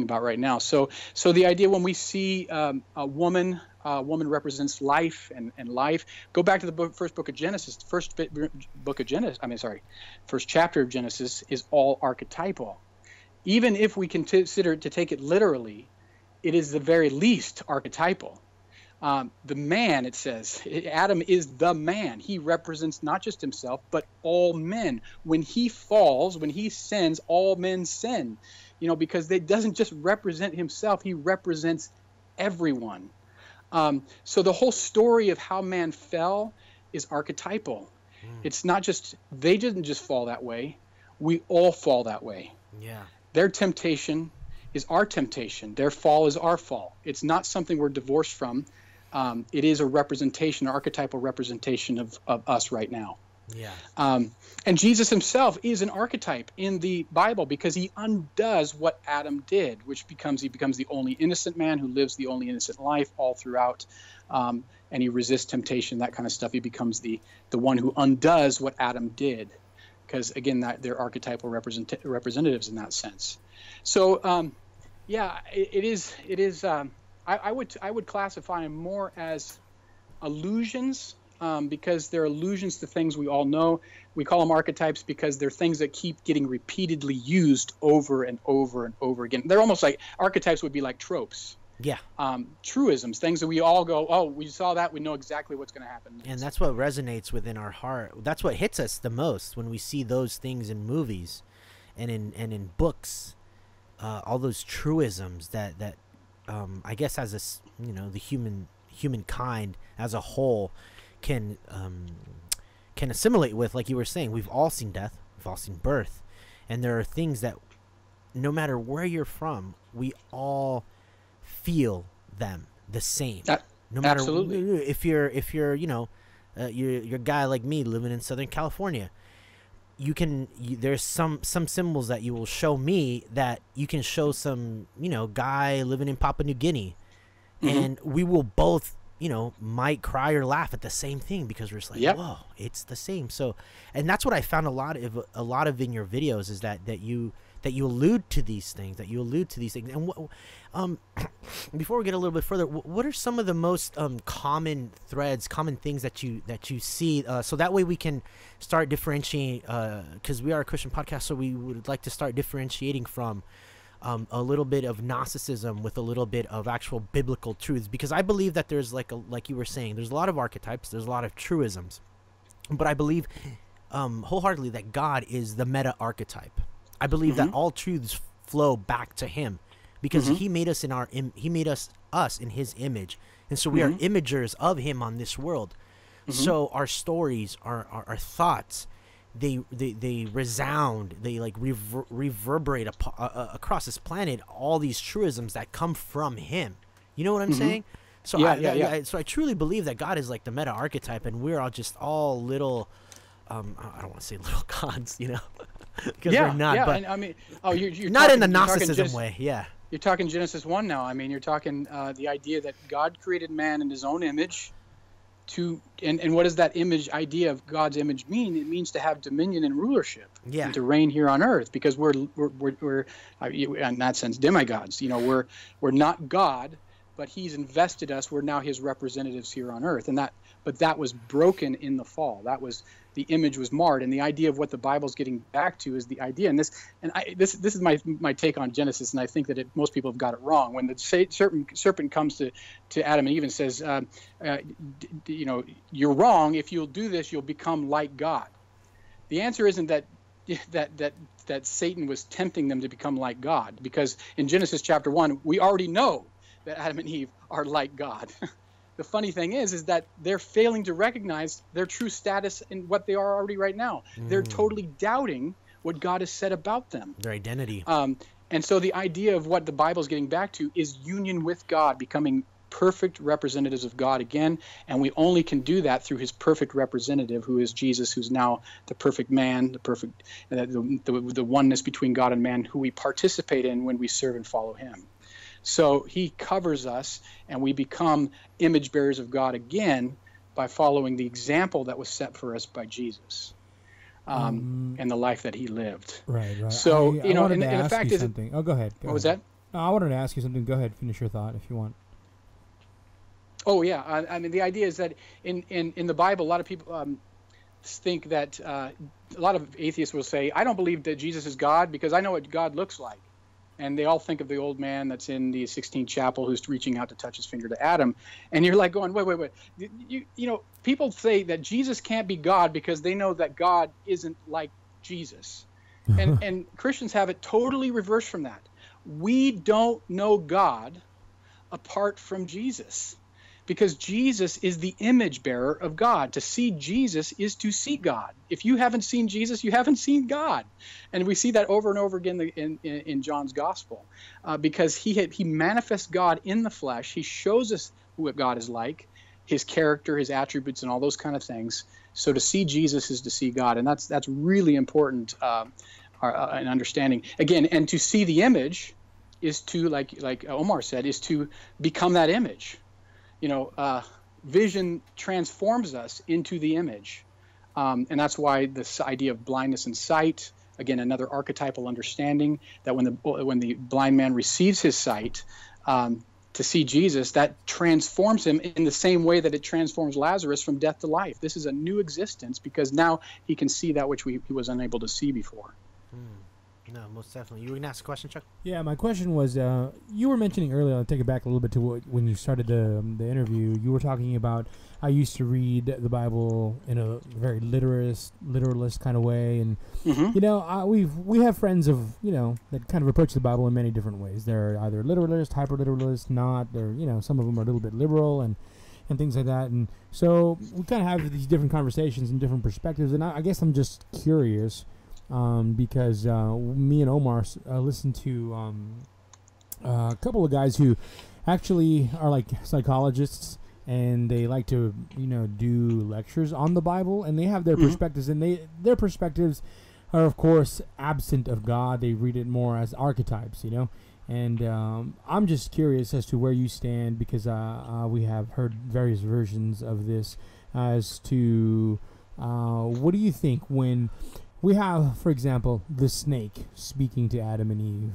C: about right now. So the idea when we see a woman represents life and life. Go back to the first book of Genesis. First chapter of Genesis is all archetypal. Even if we consider to take it literally, it is the very least archetypal. The man, it says, Adam is the man. He represents not just himself, but all men. When he falls, when he sins, all men sin. Because it doesn't just represent himself, he represents everyone. So the whole story of how man fell is archetypal. It's not just, they didn't just fall that way. We all fall that way.
B: Yeah.
C: Their temptation is our temptation. Their fall is our fall. It's not something we're divorced from. It is a representation, an archetypal representation of us right now.
B: Yeah.
C: And Jesus himself is an archetype in the Bible because he undoes what Adam did, which he becomes the only innocent man who lives the only innocent life all throughout. And he resists temptation, that kind of stuff. He becomes the one who undoes what Adam did. Because again, they're archetypal representatives in that sense. So, it is. I would classify them more as illusions, because they're allusions to things we all know. We call them archetypes because they're things that keep getting repeatedly used over and over and over again. They're almost like, archetypes would be like tropes.
B: Yeah.
C: Truisms, things that we all go, oh, we saw that, we know exactly what's going to happen next.
B: And that's what resonates within our heart. That's what hits us the most when we see those things in movies and in books. All those truisms that I guess as the humankind as a whole can assimilate with. Like you were saying, we've all seen death, we've all seen birth, and there are things that no matter where you're from, we all feel them the same. No matter
C: absolutely.
B: if you're you're a guy like me living in Southern California, there's some symbols that you will show me that you can show some guy living in Papua New Guinea, and we will both might cry or laugh at the same thing because we're just like, whoa, it's the same. So, and that's what I found a lot of in your videos is that you allude to these things, And before we get a little bit further, what are some of the most common threads, common things that you see, so that way we can start differentiating, because we are a Christian podcast, so we would like to start differentiating from a little bit of Gnosticism with a little bit of actual biblical truths, because I believe that there's like you were saying, there's a lot of archetypes, there's a lot of truisms, but I believe wholeheartedly that God is the meta archetype. I believe that all truths flow back to him because he made us he made us in his image, and so we are imagers of him on this world. So our stories, our thoughts, they resound, they like reverberate across this planet, all these truisms that come from him. You know what I'm saying? So so I truly believe that God is like the meta archetype, and we're all just all little I don't want to say little gods, because we're not, but
C: and I mean, you're
B: not
C: talking,
B: in the Gnosticism way.
C: You're talking Genesis 1 now. I mean, you're talking the idea that God created man in his own image and what does that idea of God's image mean? It means to have dominion and rulership, and to reign here on earth, because we're in that sense demigods. We're not God, but he's invested us. We're now his representatives here on earth, but that was broken in the fall. The image was marred, and the idea of what the Bible's getting back to is the idea. And this is my take on Genesis, and I think that most people have got it wrong. When the serpent comes to Adam and Eve and says, you're wrong. If you'll do this, you'll become like God. The answer isn't that Satan was tempting them to become like God, because in Genesis chapter 1, we already know that Adam and Eve are like God. The funny thing is that they're failing to recognize their true status in what they are already right now. They're totally doubting what God has said about them.
B: Their identity.
C: And so the idea of what the Bible's getting back to is union with God, becoming perfect representatives of God again. And we only can do that through his perfect representative, who is Jesus, who's now the perfect man, the oneness between God and man, who we participate in when we serve and follow him. So he covers us, and we become image bearers of God again by following the example that was set for us by Jesus, and the life that he lived.
A: Right.
C: So,
A: and the fact is... Oh, go ahead.
C: What was that?
A: No, I wanted to ask you something. Go ahead. Finish your thought if you want.
C: Oh, yeah. I mean, the idea is that in the Bible, a lot of people think that a lot of atheists will say, I don't believe that Jesus is God because I know what God looks like. And they all think of the old man that's in the 16th chapel who's reaching out to touch his finger to Adam. And you're like going, wait. People say that Jesus can't be God because they know that God isn't like Jesus. And Christians have it totally reversed from that. We don't know God apart from Jesus. because Jesus is the image bearer of God. To see Jesus is to see God. If you haven't seen Jesus, you haven't seen God. And we see that over and over again in John's gospel, because he manifests God in the flesh. He shows us what God is like, his character, his attributes, and all those kind of things. So to see Jesus is to see God, and that's really important in understanding. Again, and to see the image is to, like Omar said, is to become that image. Vision transforms us into the image, and that's why this idea of blindness and sight, again, another archetypal understanding, that when the blind man receives his sight, to see Jesus, that transforms him in the same way that it transforms Lazarus from death to life. This is a new existence because now he can see that which he was unable to see before.
B: No, most definitely. You were going to ask a question, Chuck?
A: Yeah, my question was, you were mentioning earlier, I'll take it back a little bit to when you started the interview, you were talking about, I used to read the Bible in a very literalist kind of way, and we have friends of that kind of approach the Bible in many different ways. They're either literalist, hyper literalist, not. They're some of them are a little bit liberal and things like that, and so we kind of have these different conversations and different perspectives. And I guess I'm just curious. Because me and Omar listened to a couple of guys who actually are like psychologists, and they like to do lectures on the Bible, and they have their perspectives, and their perspectives are of course absent of God. They read it more as archetypes, and I'm just curious as to where you stand, because we have heard various versions of this as to what do you think when we have, for example, the snake speaking to Adam and Eve,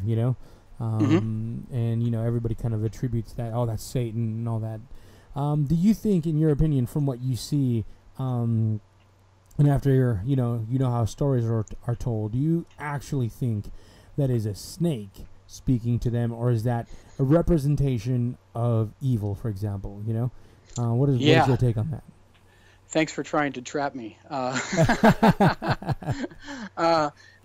A: and, everybody kind of attributes that, that's Satan and all that. Do you think, in your opinion, from what you see, and after, you know how stories are told, do you actually think that is a snake speaking to them, or is that a representation of evil, for example, what is your take on that?
C: Thanks for trying to trap me.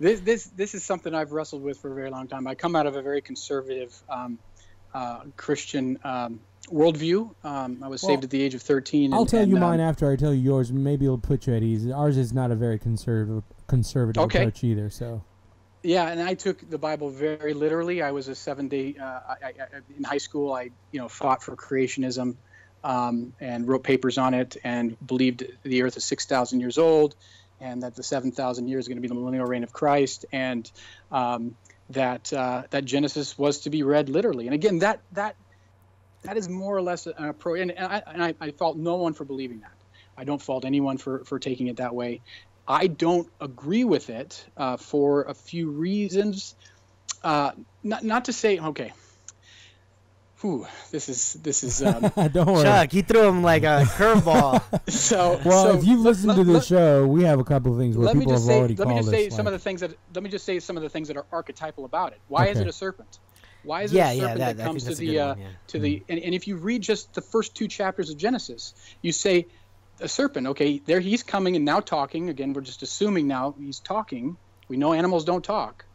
C: This is something I've wrestled with for a very long time. I come out of a very conservative Christian worldview. I was saved at the age of 13.
A: I'll tell you mine after I tell you yours. Maybe it'll put you at ease. Ours is not a very conservative approach either. So.
C: Yeah, and I took the Bible very literally. I was a 7-day in high school. I fought for creationism. And wrote papers on it, and believed the earth is 6,000 years old, and that the 7,000 years is going to be the millennial reign of Christ, and that Genesis was to be read literally. And again, that is more or less an approach. And I fault no one for believing that. I don't fault anyone for taking it that way. I don't agree with it for a few reasons. Not to say, okay. This is.
A: Don't worry,
B: Chuck. You threw him like a curveball.
A: If you've listened to the show, we have a couple of things where people have already called us.
C: Let me just say some of the things that are archetypal about it. Why is it a serpent? Why is it a serpent that comes to the and if you read just the first 2 chapters of Genesis, you say a serpent. Okay, there he's coming and now talking. Again, we're just assuming now he's talking. We know animals don't talk.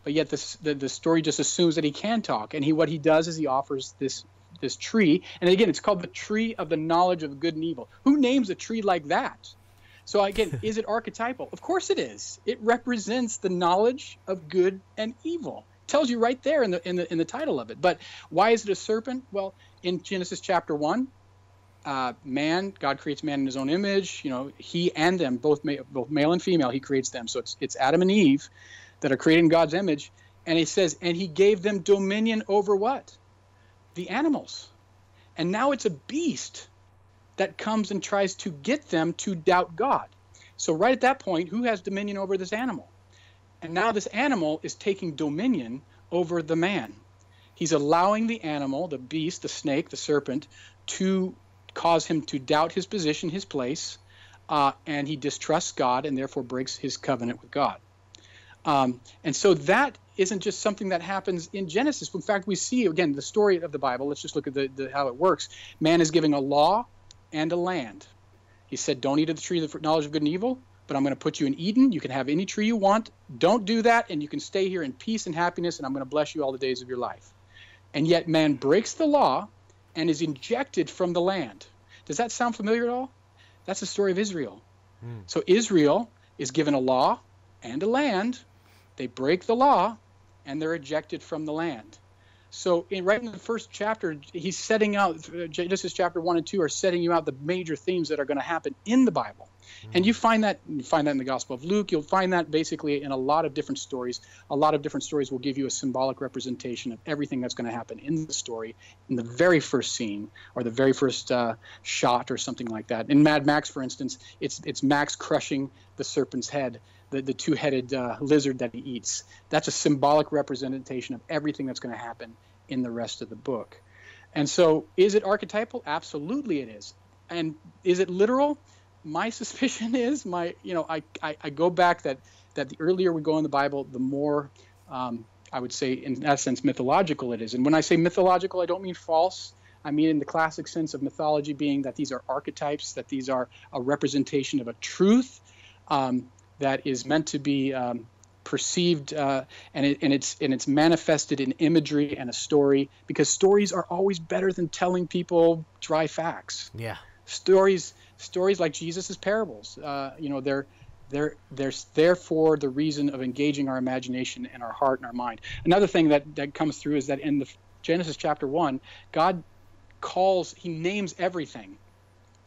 C: But yet the story just assumes that he can talk, and what he does is he offers this tree, and again it's called the tree of the knowledge of good and evil. Who names a tree like that? So again, is it archetypal? Of course it is. It represents the knowledge of good and evil. It tells you right there in the title of it. But why is it a serpent? Well, in Genesis chapter 1, God creates man in his own image. He and them, both male and female, he creates them. So it's Adam and Eve that are created in God's image, and he says, and he gave them dominion over what? The animals. And now it's a beast that comes and tries to get them to doubt God. So right at that point, who has dominion over this animal? And now this animal is taking dominion over the man. He's allowing the animal, the beast, the snake, the serpent, to cause him to doubt his position, his place, and he distrusts God and therefore breaks his covenant with God. And so that isn't just something that happens in Genesis. In fact, we see, again, the story of the Bible. Let's just look at how it works. Man is giving a law and a land. He said, don't eat of the tree of the knowledge of good and evil, but I'm going to put you in Eden. You can have any tree you want. Don't do that, and you can stay here in peace and happiness, and I'm going to bless you all the days of your life. And yet man breaks the law and is ejected from the land. Does that sound familiar at all? That's the story of Israel. So Israel is given a law and a land. They break the law, and they're ejected from the land. So right in the first chapter, he's setting out, Genesis chapter 1 and 2 are setting you out the major themes that are going to happen in the Bible. And you find that in the Gospel of Luke. You'll find that basically in a lot of different stories. A lot of different stories will give you a symbolic representation of everything that's going to happen in the story in the very first scene or the very first shot or something like that. In Mad Max, for instance, it's Max crushing the serpent's head, the two-headed lizard that he eats. That's a symbolic representation of everything that's going to happen in the rest of the book. And so is it archetypal? Absolutely it is. And is it literal? My suspicion is, I go back that the earlier we go in the Bible, the more, I would say, in essence, mythological it is. And when I say mythological, I don't mean false. I mean in the classic sense of mythology being that these are archetypes, that these are a representation of a truth that is meant to be perceived, and it's manifested in imagery and a story, because stories are always better than telling people dry facts.
B: Yeah.
C: Stories like Jesus' parables, they're there for the reason of engaging our imagination and our heart and our mind. Another thing that comes through is that in the Genesis chapter 1, God he names everything.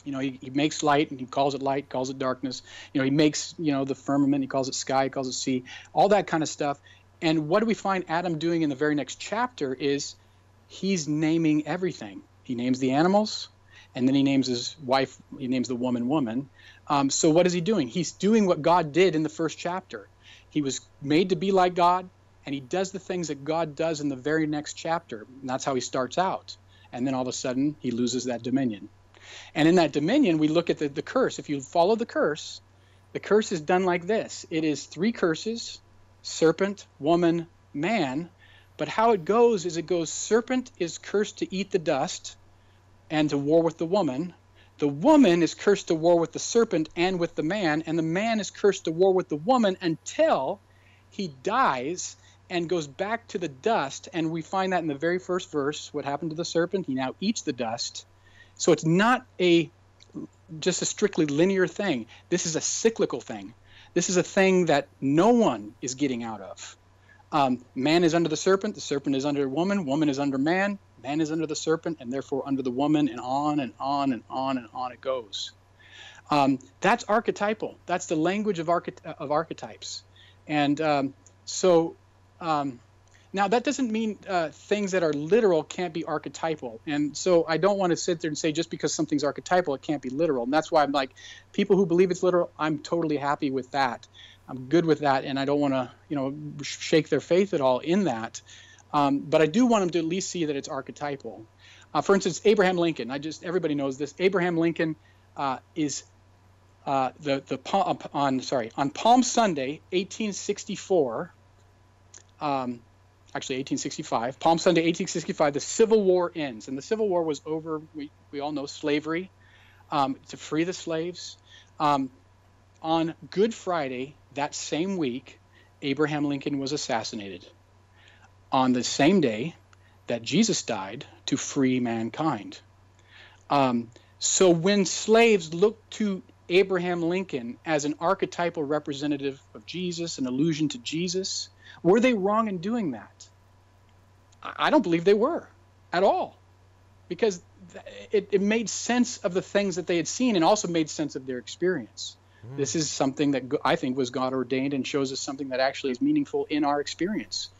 C: He makes light and he calls it light, calls it darkness. He makes, the firmament, he calls it sky, he calls it sea, all that kind of stuff. And what do we find Adam doing in the very next chapter is he's naming everything. He names the animals, and then he names his wife, he names the woman. So what is he doing? He's doing what God did in the first chapter. He was made to be like God, and he does the things that God does in the very next chapter. And that's how he starts out. And then all of a sudden, he loses that dominion. And in that dominion, we look at the curse. If you follow the curse is done like this. It is 3 curses: serpent, woman, man. But how it goes is serpent is cursed to eat the dust and to war with the woman. The woman is cursed to war with the serpent and with the man. And the man is cursed to war with the woman until he dies and goes back to the dust. And we find that in the very first verse. What happened to the serpent? He now eats the dust. So it's not just a strictly linear thing. This is a cyclical thing. This is a thing that no one is getting out of. Man is under the serpent is under woman is under man is under the serpent, and therefore under the woman, and on and on and on and on it goes. That's archetypal. That's the language of archetypes. And now, that doesn't mean things that are literal can't be archetypal. And so I don't want to sit there and say just because something's archetypal, it can't be literal. And that's why I'm like, people who believe it's literal, I'm totally happy with that. I'm good with that, and I don't want to, shake their faith at all in that. But I do want them to at least see that it's archetypal. For instance, Abraham Lincoln. Everybody knows this. Abraham Lincoln is on Palm Sunday, 1864. Actually 1865, Palm Sunday, 1865, the Civil War ends. And the Civil War was over, we all know, slavery, to free the slaves. On Good Friday, that same week, Abraham Lincoln was assassinated on the same day that Jesus died to free mankind. So when slaves looked to Abraham Lincoln as an archetypal representative of Jesus, an allusion to Jesus, were they wrong in doing that? I don't believe they were at all, because it made sense of the things that they had seen and also made sense of their experience. This is something that I think was God ordained and shows us something that actually is meaningful in our experience.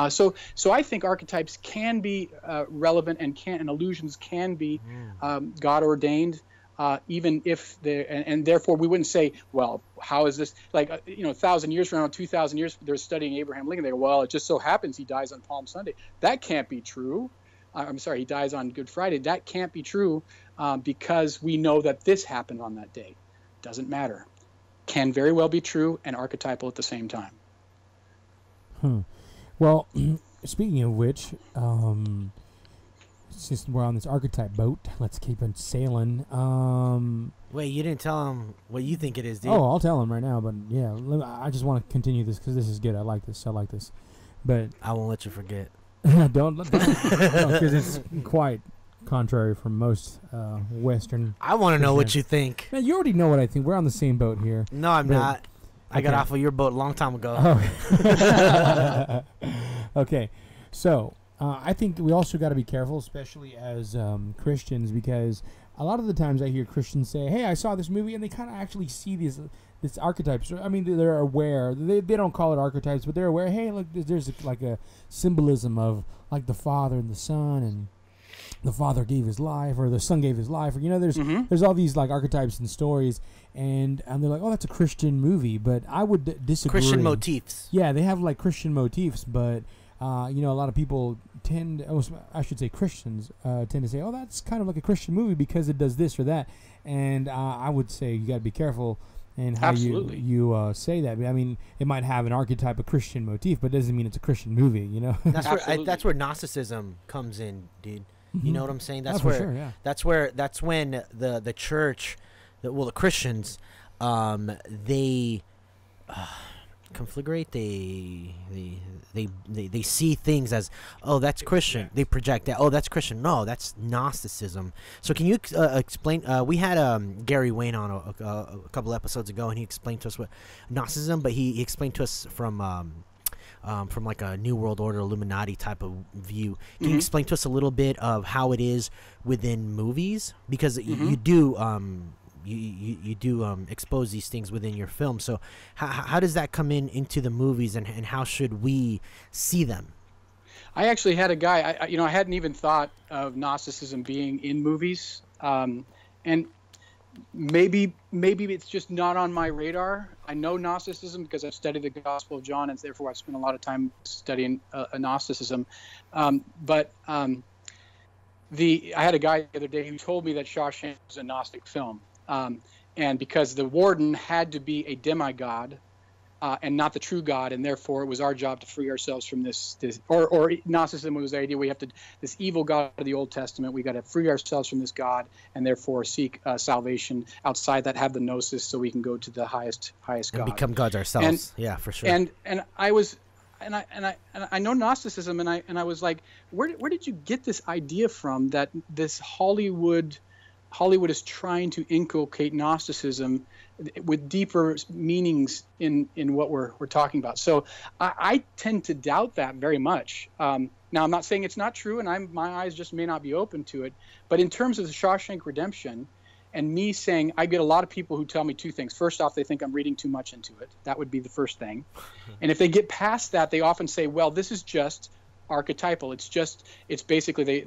C: So I think archetypes can be relevant and allusions can be God ordained. Even if and therefore we wouldn't say, well, how is this, 1,000 years from now, 2,000 years, they're studying Abraham Lincoln. They go, well, it just so happens he dies on Palm Sunday. That can't be true. He dies on Good Friday. That can't be true because we know that this happened on that day. Doesn't matter. Can very well be true and archetypal at the same time.
A: Well, speaking of which, since we're on this archetype boat, let's keep it sailing.
B: Wait, you didn't tell him what you think it is, dude.
A: Oh, I'll tell him right now, but yeah, I just want to continue this because this is good. I like this. But
B: I won't let you forget.
A: don't because it's quite contrary from most Western.
B: I want to know what
A: Christians.
B: you think.
A: Man, you already know what I think. We're on the same boat here.
B: No, I'm
A: But-
B: not. I got
A: Okay.
B: off of your boat a long time ago.
A: Oh. Okay, so I think we also got to be careful, especially as Christians, because a lot of the times I hear Christians say, "Hey, I saw this movie," and they kind of actually see this archetypes. I mean, they're aware. They don't call it archetypes, but they're aware. Hey, look, there's like a symbolism of like the Father and the Son, and the Father gave his life, or the Son gave his life, or there's all these like archetypes and stories, and they're like, oh, that's a Christian movie, but I would disagree.
B: Christian motifs.
A: Yeah, they have like Christian motifs, but a lot of people Christians tend to say, oh, that's kind of like a Christian movie because it does this or that, and I would say you got to be careful in how
C: Absolutely.
A: you say that. I mean, it might have an archetype, a Christian motif, but it doesn't mean it's a Christian movie,
B: That's where Gnosticism comes in, dude. You know what I'm saying? That's
A: for
B: where
A: sure, yeah.
B: that's when the church, the Christians, they conflagrate. They see things as, oh, that's Christian. They project that. Oh, that's Christian. No, that's Gnosticism. So can you explain? We had Gary Wayne on a couple episodes ago, and he explained to us what Gnosticism, but he explained to us from like a New World Order, Illuminati type of view. Can you explain to us a little bit of how it is within movies? Because you do expose these things within your film. So how does that come into the movies, and how should we see them?
C: I actually had a guy, I hadn't even thought of Gnosticism being in movies. And maybe it's just not on my radar. I know Gnosticism because I've studied the Gospel of John, and therefore I've spent a lot of time studying Gnosticism. But I had a guy the other day who told me that Shawshank was a Gnostic film. And because the warden had to be a demigod and not the true God, and therefore it was our job to free ourselves from this or Gnosticism was the idea we have to, this evil God of the Old Testament, we got to free ourselves from this God and therefore seek salvation outside that, have the gnosis, so we can go to the highest God
B: And become gods ourselves. Yeah, for sure.
C: And I was and I know Gnosticism, and I was like, where did you get this idea from that this Hollywood is trying to inculcate Gnosticism with deeper meanings in what we're talking about? So I tend to doubt that very much. Now, I'm not saying it's not true, and my eyes just may not be open to it. But in terms of the Shawshank Redemption, and me saying, I get a lot of people who tell me two things. First off, they think I'm reading too much into it. That would be the first thing. And if they get past that, they often say, well, this is just archetypal. It's basically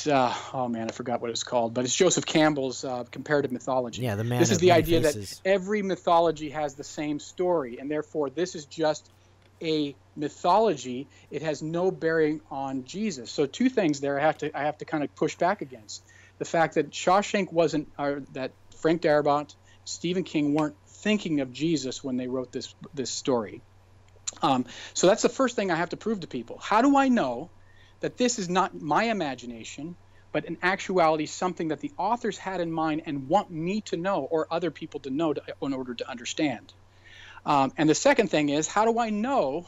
C: oh man, I forgot what it's called, but it's Joseph Campbell's comparative mythology.
B: Yeah, the man.
C: This is
B: of
C: the
B: many
C: idea
B: faces.
C: that every mythology has the same story, and therefore this is just a mythology. It has no bearing on Jesus. So two things there I have to kind of push back against. The fact that Shawshank wasn't, or that Frank Darabont, Stephen King weren't thinking of Jesus when they wrote this story. So that's the first thing I have to prove to people. How do I know that this is not my imagination, but in actuality something that the authors had in mind and want me to know, or other people to know, in order to understand? And the second thing is, how do I know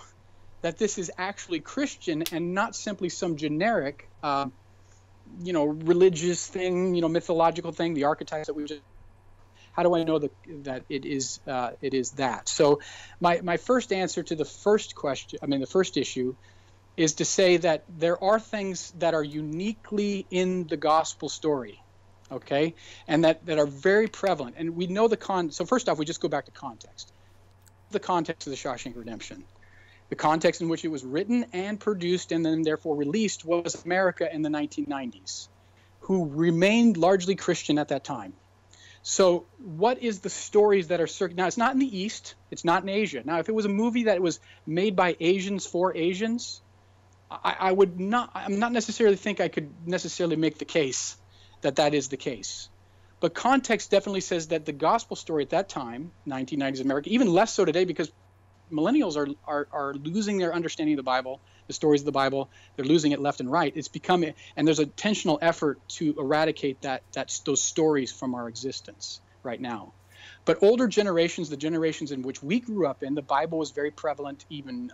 C: that this is actually Christian and not simply some generic, religious thing, mythological thing, the archetypes that we just... How do I know that it is that? So my first answer to the first question, the first issue, is to say that there are things that are uniquely in the gospel story, okay, and that are very prevalent. And we know so first off, we just go back to context. The context of the Shawshank Redemption. The context in which it was written and produced and then therefore released was America in the 1990s, who remained largely Christian at that time. So what is the stories that are circulating? Now, it's not in the East. It's not in Asia. Now, if it was a movie that was made by Asians for Asians, I'm not necessarily think I could necessarily make the case that is the case. But context definitely says that the gospel story at that time, 1990s America, even less so today, because millennials are losing their understanding of the Bible, the stories of the Bible. They're losing it left and right. It's becoming, and there's a intentional effort to eradicate those stories from our existence right now. But older generations, the generations in which we grew up in, the Bible was very prevalent. Even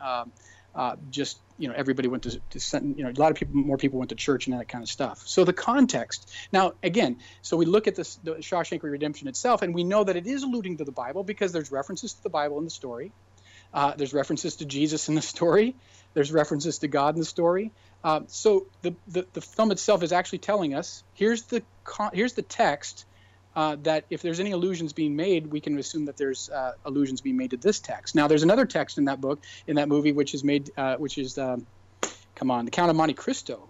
C: just, everybody went to a lot of more people went to church and that kind of stuff. So the context. Now, again, so we look at the Shawshank Redemption itself, and we know that it is alluding to the Bible because there's references to the Bible in the story. There's references to Jesus in the story. There's references to God in the story. So the film itself is actually telling us, here's the text, that if there's any allusions being made, we can assume that there's allusions being made to this text. Now, there's another text in that movie, which is the Count of Monte Cristo.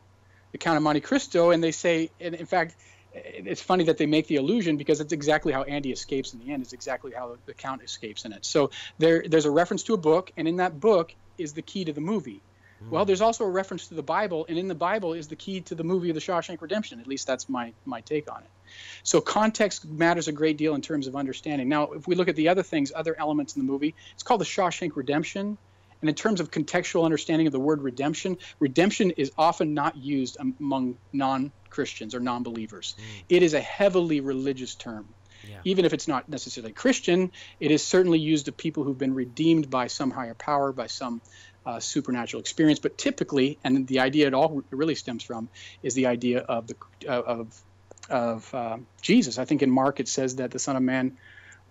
C: The Count of Monte Cristo, and they say, and in fact, it's funny that they make the allusion because it's exactly how Andy escapes in the end. It's exactly how the Count escapes in it. So there's a reference to a book, and in that book is the key to the movie. Well, there's also a reference to the Bible, and in the Bible is the key to the movie of the Shawshank Redemption. At least that's my take on it. So context matters a great deal in terms of understanding. Now, if we look at the other elements in the movie, it's called the Shawshank Redemption. And in terms of contextual understanding of the word redemption, redemption is often not used among non-Christians or non-believers. It is a heavily religious term. Yeah. Even if it's not necessarily Christian, it is certainly used of people who've been redeemed by some higher power, by some supernatural experience. But typically, and the idea it all really stems from, is the idea of Jesus. I think in Mark it says that the Son of Man,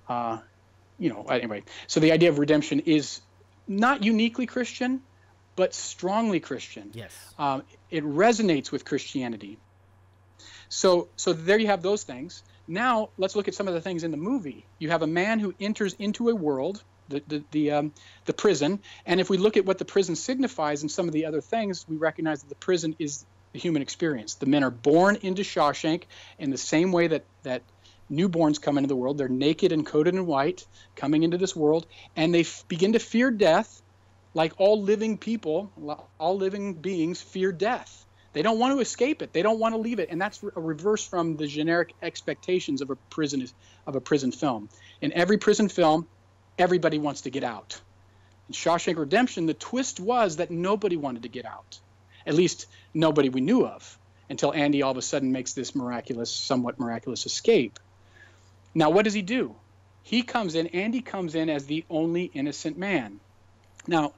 C: anyway. So the idea of redemption is not uniquely Christian, but strongly Christian.
B: Yes.
C: It resonates with Christianity. So there you have those things. Now let's look at some of the things in the movie. You have a man who enters into a world, the prison, and if we look at what the prison signifies and some of the other things, we recognize that the prison is the human experience. The men are born into Shawshank in the same way that newborns come into the world. They're naked and coated in white, coming into this world, and they begin to fear death, like all living people, all living beings fear death. They don't want to escape it. They don't want to leave it, and that's a reverse from the generic expectations of a prison film. In every prison film, everybody wants to get out. In Shawshank Redemption, the twist was that nobody wanted to get out. At least nobody we knew of, until Andy all of a sudden makes this somewhat miraculous escape. Now, what does he do? Andy comes in as the only innocent man. Now,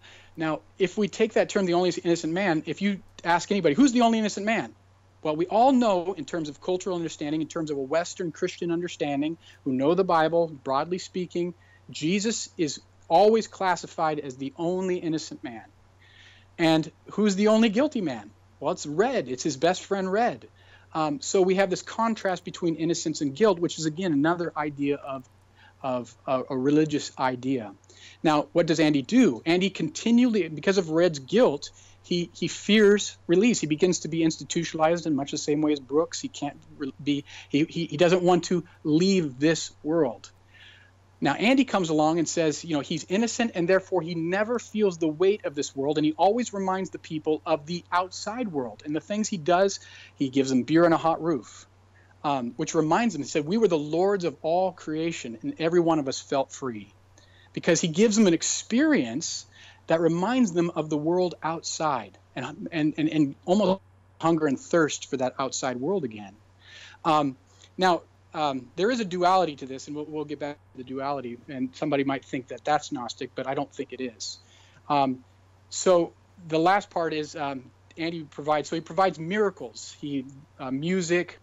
C: if we take that term, the only innocent man, if you ask anybody, who's the only innocent man? Well, we all know in terms of cultural understanding, in terms of a Western Christian understanding, who know the Bible, broadly speaking, Jesus is always classified as the only innocent man. And who's the only guilty man? Well, it's Red. It's his best friend, Red. So we have this contrast between innocence and guilt, which is, again, another idea of a religious idea. Now, what does Andy do? Andy continually, because of Red's guilt, he fears release. He begins to be institutionalized in much the same way as Brooks. He can't be. He doesn't want to leave this world. Now, Andy comes along and says, he's innocent, and therefore he never feels the weight of this world, and he always reminds the people of the outside world. And the things he does, he gives them beer and a hot roof, which reminds them, he said, we were the lords of all creation, and every one of us felt free. Because he gives them an experience that reminds them of the world outside, and almost hunger and thirst for that outside world again. There is a duality to this, and we'll get back to the duality. And somebody might think that that's Gnostic, but I don't think it is. So the last part is Andy provides. So he provides miracles. Music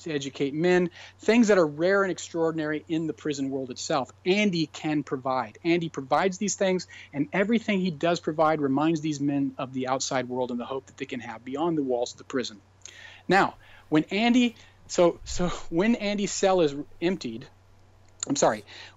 C: to educate men, things that are rare and extraordinary in the prison world itself. Andy can provide. Andy provides these things, and everything he does provide reminds these men of the outside world and the hope that they can have beyond the walls of the prison. Now, when Andy's cell is emptied,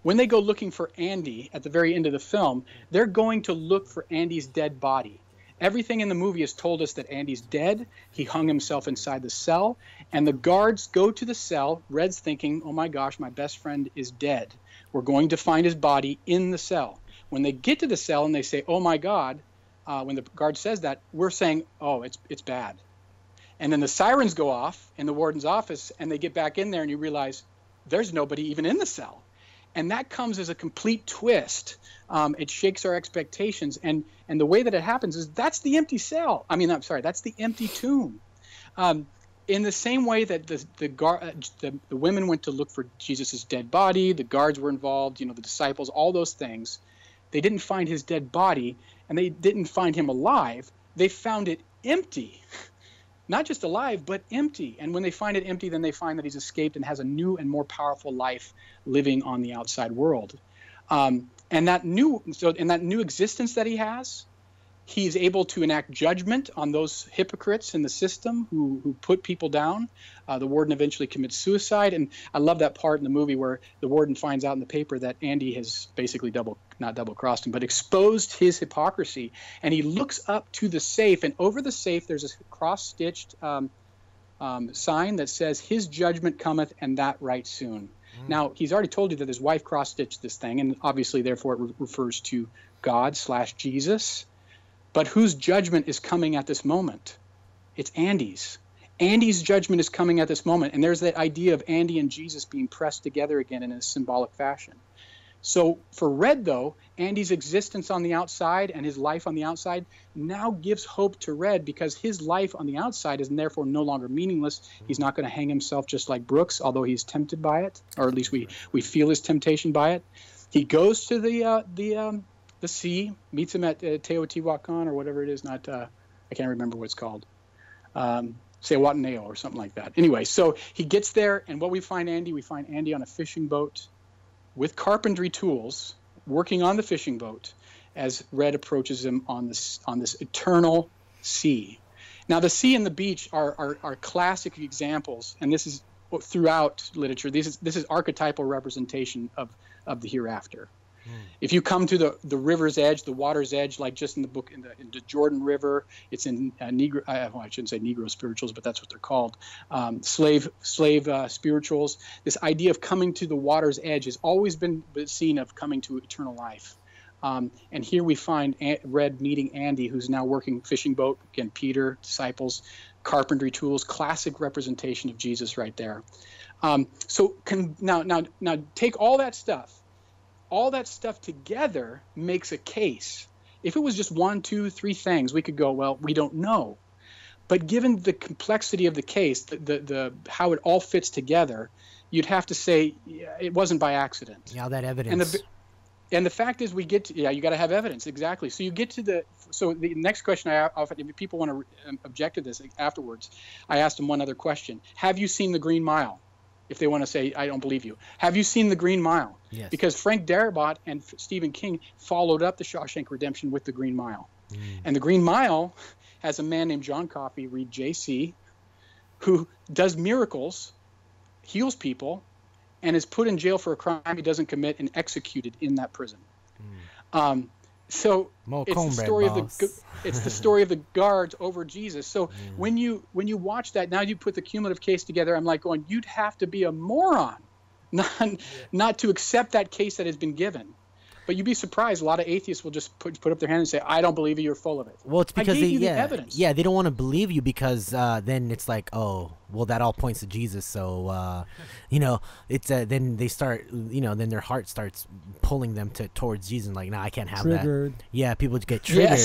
C: when they go looking for Andy at the very end of the film, they're going to look for Andy's dead body. Everything in the movie has told us that Andy's dead. He hung himself inside the cell, and the guards go to the cell. Red's thinking, oh my gosh, my best friend is dead. We're going to find his body in the cell. When they get to the cell and they say, oh my God, when the guard says that, we're saying, oh, it's bad. And then the sirens go off in the warden's office, and they get back in there, and you realize there's nobody even in the cell. And that comes as a complete twist. It shakes our expectations. And the way that it happens is that's the empty cell. That's the empty tomb. in the same way that the women went to look for Jesus' dead body, the guards were involved, the disciples, all those things, they didn't find his dead body, and they didn't find him alive. They found it empty. Not just alive, but empty. And when they find it empty, then they find that he's escaped and has a new and more powerful life living on the outside world. And in that new existence that he has, he's able to enact judgment on those hypocrites in the system who put people down. The warden eventually commits suicide. And I love that part in the movie where the warden finds out in the paper that Andy has basically not double-crossed him, but exposed his hypocrisy. And he looks up to the safe, and over the safe there's a cross-stitched sign that says, "His judgment cometh, and that right soon." Now, he's already told you that his wife cross-stitched this thing, and obviously, therefore, it refers to God/Jesus. But whose judgment is coming at this moment? It's Andy's. Andy's judgment is coming at this moment. And there's that idea of Andy and Jesus being pressed together again in a symbolic fashion. So for Red, though, Andy's existence on the outside and his life on the outside now gives hope to Red, because his life on the outside is therefore no longer meaningless. He's not going to hang himself just like Brooks, although he's tempted by it, or at least we feel his temptation by it. He goes to the sea, meets him at Teotihuacan or whatever it is. I can't remember what it's called. Cehuateneo or something like that. Anyway, so he gets there, and what we find Andy on a fishing boat with carpentry tools, working on the fishing boat as Red approaches him on this eternal sea. Now, the sea and the beach are classic examples, and this is throughout literature. This is archetypal representation of the hereafter. If you come to the river's edge, the water's edge, like just in the book, in the Jordan River, it's in Negro. I shouldn't say Negro spirituals, but that's what they're called. Slave spirituals. This idea of coming to the water's edge has always been seen of coming to eternal life. And here we find Red meeting Andy, who's now working fishing boat. Again, Peter, disciples, carpentry tools, classic representation of Jesus right there. So now take all that stuff. All that stuff together makes a case. If it was just 1, 2, 3 things, we could go, well, we don't know. But given the complexity of the case, the how it all fits together, you'd have to say it wasn't by accident.
B: Yeah, that evidence.
C: And the fact is, we get to, you got to have evidence, exactly. So you get to the next question I often, if people want to object to this afterwards, I asked them one other question. Have you seen The Green Mile? If they want to say, I don't believe you. Have you seen The Green Mile?
B: Yes.
C: Because Frank Darabont and Stephen King followed up the Shawshank Redemption with The Green Mile. And The Green Mile has a man named John Coffey, read JC, who does miracles, heals people, and is put in jail for a crime he doesn't commit and executed in that prison. So it's the story of the guards over Jesus. So when you watch that, now you put the cumulative case together, I'm like going, you'd have to be a moron not to accept that case that has been given. But you'd be surprised. A lot of atheists will just put up their hand and say, I don't believe you, you're full of it.
B: Well, it's because
C: the evidence.
B: Yeah, they don't want to believe you because then it's like, oh, well, that all points to Jesus. So, it's then they start, then their heart starts pulling them towards Jesus. Like, I can't have that. Yeah, people get triggered.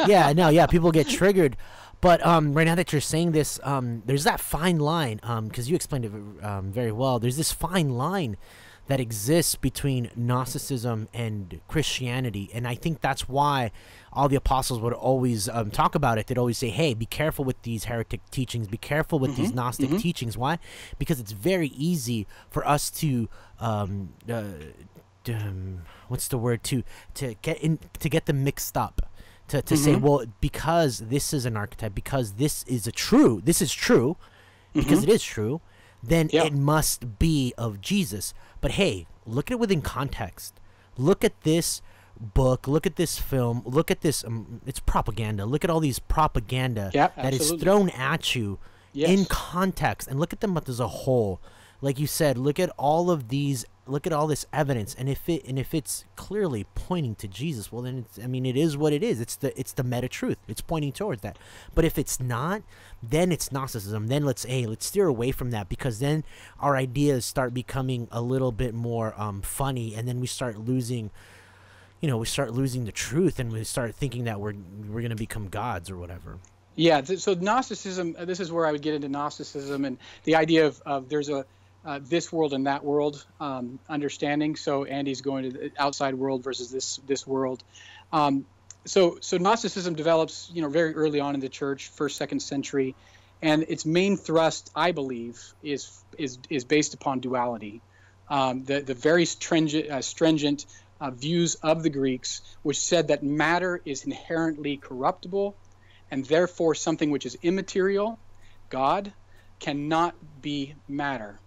B: Yes. People get triggered. But right now that you're saying this, there's that fine line, because you explained it very well. There's this fine line that exists between Gnosticism and Christianity, and I think that's why all the apostles would always talk about it. They'd always say, hey, be careful with these heretic teachings, be careful with these Gnostic teachings. Why? Because it's very easy for us to what's the word, to get them mixed up, to say, well, because this is an archetype, because this is true, because it is true, then it must be of Jesus. But hey, look at it within context. Look at this book, look at this film, look at this, it's propaganda. Look at all these propaganda that is thrown at you in context, and look at them as a whole. Like you said, look at all of these, look at all this evidence, and if it's clearly pointing to Jesus, well then it is what it is. It's the meta truth. It's pointing towards that. But if it's not, then it's Gnosticism. Then let's steer away from that, because then our ideas start becoming a little bit more funny, and then we start losing the truth, and we start thinking that we're gonna become gods or whatever.
C: Yeah, so Gnosticism, this is where I would get into Gnosticism and the idea of there's a this world and that world understanding. So Andy's going to the outside world versus this world. So Gnosticism develops, very early on in the church, 1st, 2nd century, and its main thrust, I believe, is based upon duality. The very stringent views of the Greeks, which said that matter is inherently corruptible, and therefore something which is immaterial, God, cannot be matter.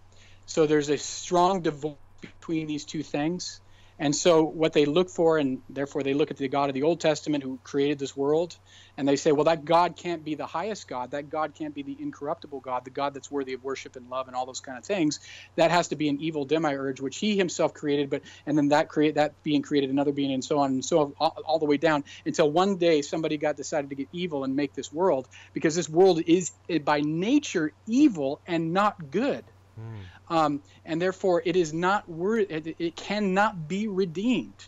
C: So there's a strong divorce between these two things. And so what they look for, and therefore they look at the God of the Old Testament who created this world, and they say, well, that God can't be the highest God. That God can't be the incorruptible God, the God that's worthy of worship and love and all those kind of things. That has to be an evil demiurge, which he himself created, and then that being created another being, and so on and so all the way down until one day somebody decided to get evil and make this world, because this world is by nature evil and not good. And therefore it is not it cannot be redeemed.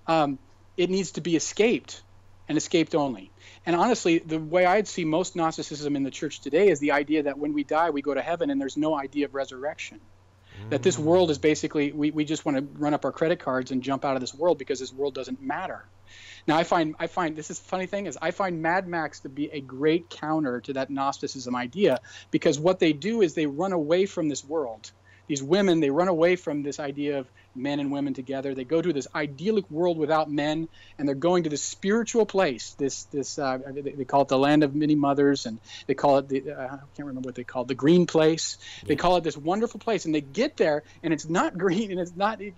C: It needs to be escaped, and escaped only. And honestly, the way I'd see most Gnosticism in the church today is the idea that when we die, we go to heaven, and there's no idea of resurrection. That this world is basically, we just want to run up our credit cards and jump out of this world because this world doesn't matter. Now, I find this is the funny thing is I find Mad Max to be a great counter to that Gnosticism idea, because what they do is they run away from this world. These women, they run away from this idea of men and women together. They go to this idyllic world without men, and they're going to this spiritual place. They call it the land of many mothers, and they call it I can't remember what they call it, the green place. Yeah. They call it this wonderful place, and they get there, and it's not green, and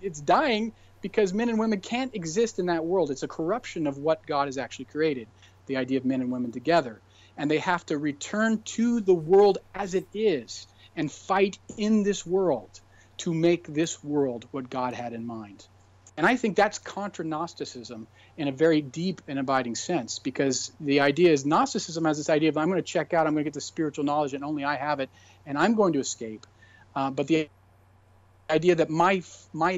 C: it's dying, because men and women can't exist in that world. It's a corruption of what God has actually created, the idea of men and women together. And they have to return to the world as it is and fight in this world to make this world what God had in mind. And I think that's contra Gnosticism in a very deep and abiding sense, because the idea is Gnosticism has this idea of I'm going to check out, I'm going to get the spiritual knowledge, and only I have it, and I'm going to escape. But the idea that my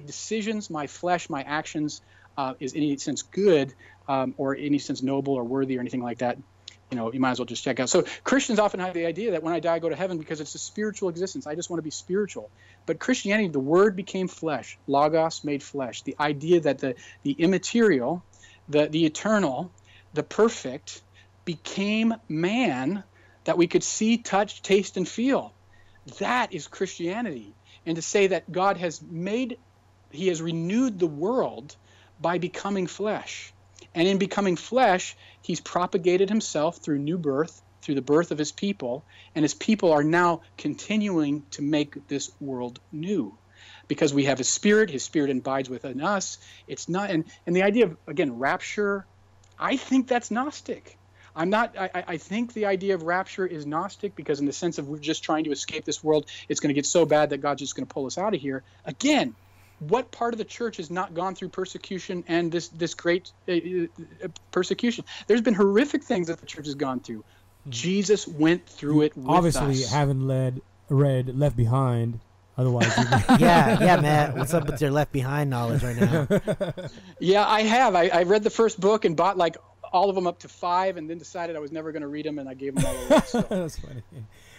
C: decisions, my flesh, my actions is in any sense good or in any sense noble or worthy or anything like that, you might as well just check out. So Christians often have the idea that when I die, I go to heaven because it's a spiritual existence. I just want to be spiritual. But Christianity, the word became flesh, logos made flesh. The idea that the immaterial, the eternal, the perfect became man that we could see, touch, taste, and feel. That is Christianity. And to say that God he has renewed the world by becoming flesh. And in becoming flesh, he's propagated himself through new birth, through the birth of his people, and his people are now continuing to make this world new. Because we have his spirit abides within us. It's not, and the idea of, again, rapture, I think that's Gnostic. I think the idea of rapture is Gnostic, because in the sense of we're just trying to escape this world, it's going to get so bad that God's just going to pull us out of here. Again, what part of the church has not gone through persecution and this great persecution? There's been horrific things that the church has gone through. Jesus went through it with
A: obviously
C: us.
A: Haven't read Left Behind. Otherwise,
B: yeah, Matt. What's up with your Left Behind knowledge right now?
C: Yeah, I have. I read the first book and bought all of them up to 5, and then decided I was never going to read them, and I gave them all away. So.
A: That's funny.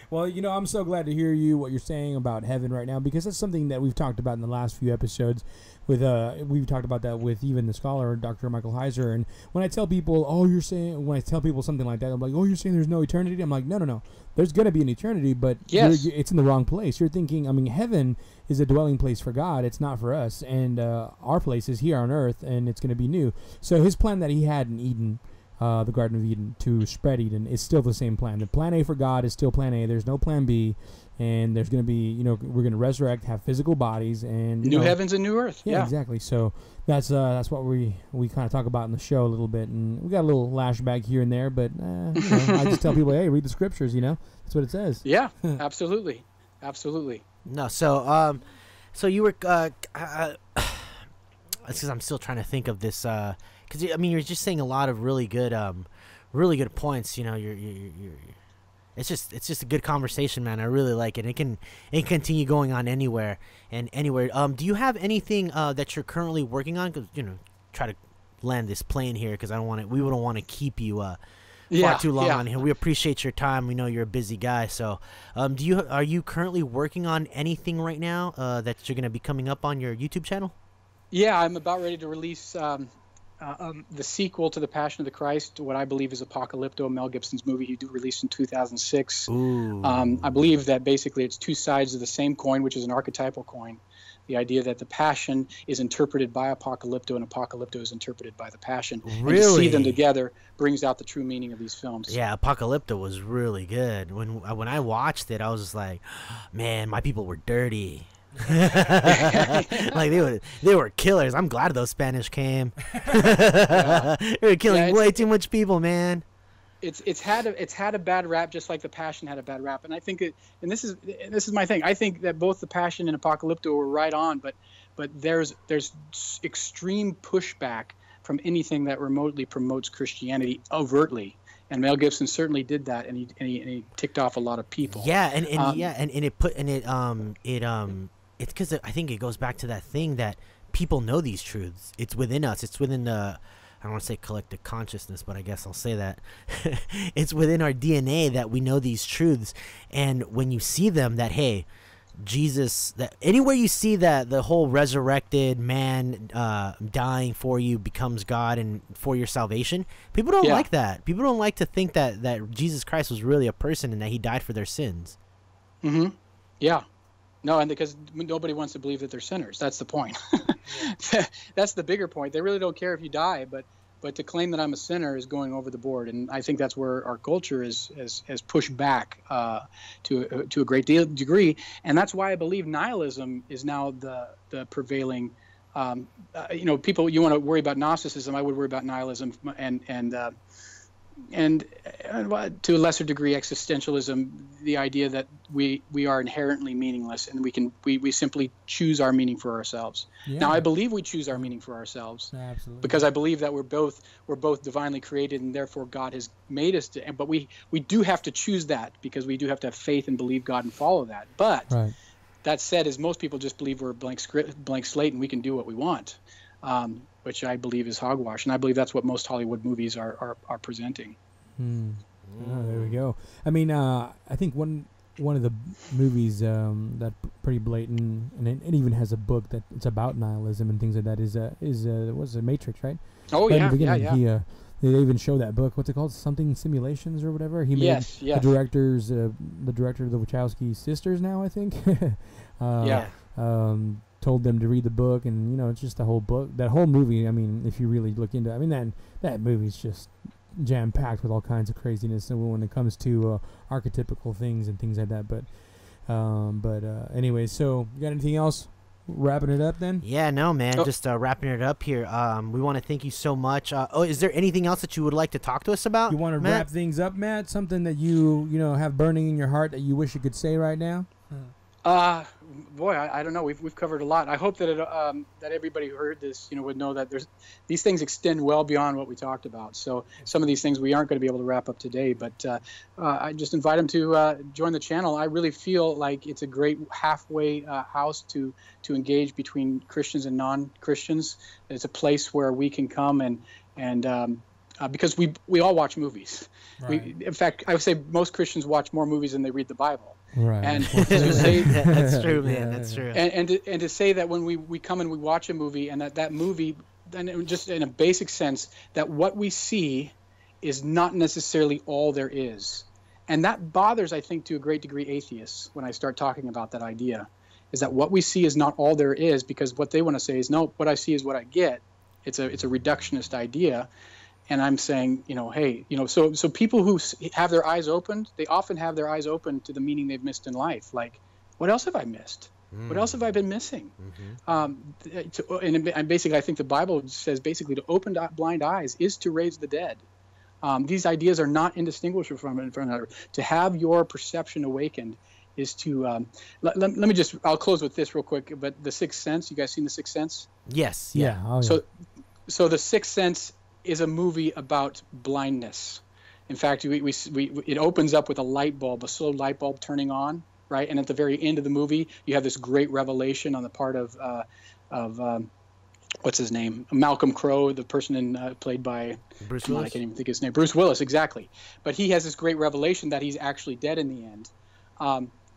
A: Well, I'm so glad to hear what you're saying about heaven right now, because that's something that we've talked about in the last few episodes. We've talked about that with even the scholar, Dr. Michael Heiser. And when I tell people, when I tell people something like that, I'm like, you're saying there's no eternity? I'm like, no. There's going to be an eternity, but
C: yes.
A: It's in the wrong place. You're thinking, heaven is a dwelling place for God. It's not for us. And our place is here on earth, and it's going to be new. So his plan that he had in Eden, the Garden of Eden, to spread Eden, is still the same plan. The plan A for God is still plan A. There's no plan B. And there's going to be, we're going to resurrect, have physical bodies, and
C: new heavens and new earth.
A: Yeah, exactly. So that's what we kind of talk about in the show a little bit, and we got a little lashback here and there, but I just tell people, hey, read the scriptures. That's what it says.
C: Yeah, absolutely.
B: No, so you were because I'm still trying to think of this because you're just saying a lot of really good points. You're It's just a good conversation, man. I really like it. It can continue going on anywhere and anywhere. Do you have anything that you're currently working on? Because try to land this plane here, because we don't want to keep you far too long on here. We appreciate your time. We know you're a busy guy. So, are you currently working on anything right now that you're going to be coming up on your YouTube channel?
C: Yeah, I'm about ready to release the sequel to The Passion of the Christ, what I believe is Apocalypto, Mel Gibson's movie he released in 2006. I believe that basically it's two sides of the same coin, which is an archetypal coin. The idea that the Passion is interpreted by Apocalypto and Apocalypto is interpreted by the Passion.
B: Really?
C: And to see them together brings out the true meaning of these films.
B: Yeah, Apocalypto was really good. When I watched it, I was just like, man, my people were dirty. Like they were killers. I'm glad those Spanish came. They were killing way too much people, man.
C: It's had a bad rap, just like the Passion had a bad rap. And I think and this is my thing. I think that both the Passion and Apocalypto were right on, but there's extreme pushback from anything that remotely promotes Christianity overtly. And Mel Gibson certainly did that, and he ticked off a lot of people.
B: Yeah, it's because I think it goes back to that thing that people know these truths. It's within us. It's within the, I don't want to say collective consciousness, but I guess I'll say that. It's within our DNA that we know these truths. And when you see them, that, hey, Jesus, that anywhere you see that the whole resurrected man dying for you becomes God and for your salvation, people don't like that. People don't like to think that Jesus Christ was really a person and that he died for their sins.
C: Mm-hmm. Yeah. No, and because nobody wants to believe that they're sinners. That's the point. That's the bigger point. They really don't care if you die, but to claim that I'm a sinner is going over the board. And I think that's where our culture has pushed back to a great degree. And that's why I believe nihilism is now the prevailing. People, you want to worry about Gnosticism, I would worry about nihilism and to a lesser degree existentialism, the idea that we are inherently meaningless and we simply choose our meaning for ourselves. Now I believe we choose our meaning for ourselves.
A: Absolutely.
C: Because I believe that we're both divinely created and therefore God has made us but we do have to choose that, because we do have to have faith and believe God and follow that. But that said, as most people just believe we're a blank slate and we can do what we want. Which I believe is hogwash, and I believe that's what most Hollywood movies are presenting.
A: Oh, there we go. I mean, I think one of the movies that pretty blatant, and it even has a book that it's about nihilism and things like that. Was it Matrix, right?
C: Oh
A: right
C: yeah,
A: in the beginning,
C: yeah.
A: They even show that book. What's it called? Something Simulations or whatever. He made the director of the Wachowski sisters now, I think. Told them to read the book, and it's just the whole book, that whole movie. I mean, if you really look into it, I mean that movie's just jam packed with all kinds of craziness. And when it comes to archetypical things and things like that, but anyway, so you got anything else? Wrapping it up then?
B: Yeah, no, man. Just wrapping it up here. We want to thank you so much. Is there anything else that you would like to talk to us about?
A: You want to wrap things up, Matt? Something that you have burning in your heart that you wish you could say right now?
C: Boy, I don't know. We've covered a lot. I hope that that everybody who heard this, would know that these things extend well beyond what we talked about. So some of these things we aren't going to be able to wrap up today. But I just invite them to join the channel. I really feel like it's a great halfway house to engage between Christians and non-Christians. It's a place where we can come and because we all watch movies. Right. In fact, I would say most Christians watch more movies than they read the Bible.
A: Right.
C: And to say,
B: that's true, man. That's true.
C: And to say that when we come and we watch a movie, and that movie, and just in a basic sense, that what we see is not necessarily all there is. And that bothers, I think, to a great degree, atheists when I start talking about that idea, is that what we see is not all there is, because what they want to say is, no, what I see is what I get. It's a reductionist idea. And I'm saying, hey, so people who have their eyes opened, they often have their eyes open to the meaning they've missed in life. Like, what else have I missed? What else have I been missing? And basically, I think the Bible says basically to open blind eyes is to raise the dead. These ideas are not indistinguishable from one another. To have your perception awakened is to let me just, I'll close with this real quick. But The Sixth Sense, you guys seen The Sixth Sense?
B: Yes.
A: Yeah. Oh, yeah.
C: So The Sixth Sense is a movie about blindness. In fact, it opens up with a slow light bulb turning on, right? And at the very end of the movie, you have this great revelation on the part of what's his name? Malcolm Crowe, the person played by
B: Bruce Willis.
C: I can't even think of his name. Bruce Willis, exactly. But he has this great revelation that he's actually dead in the end.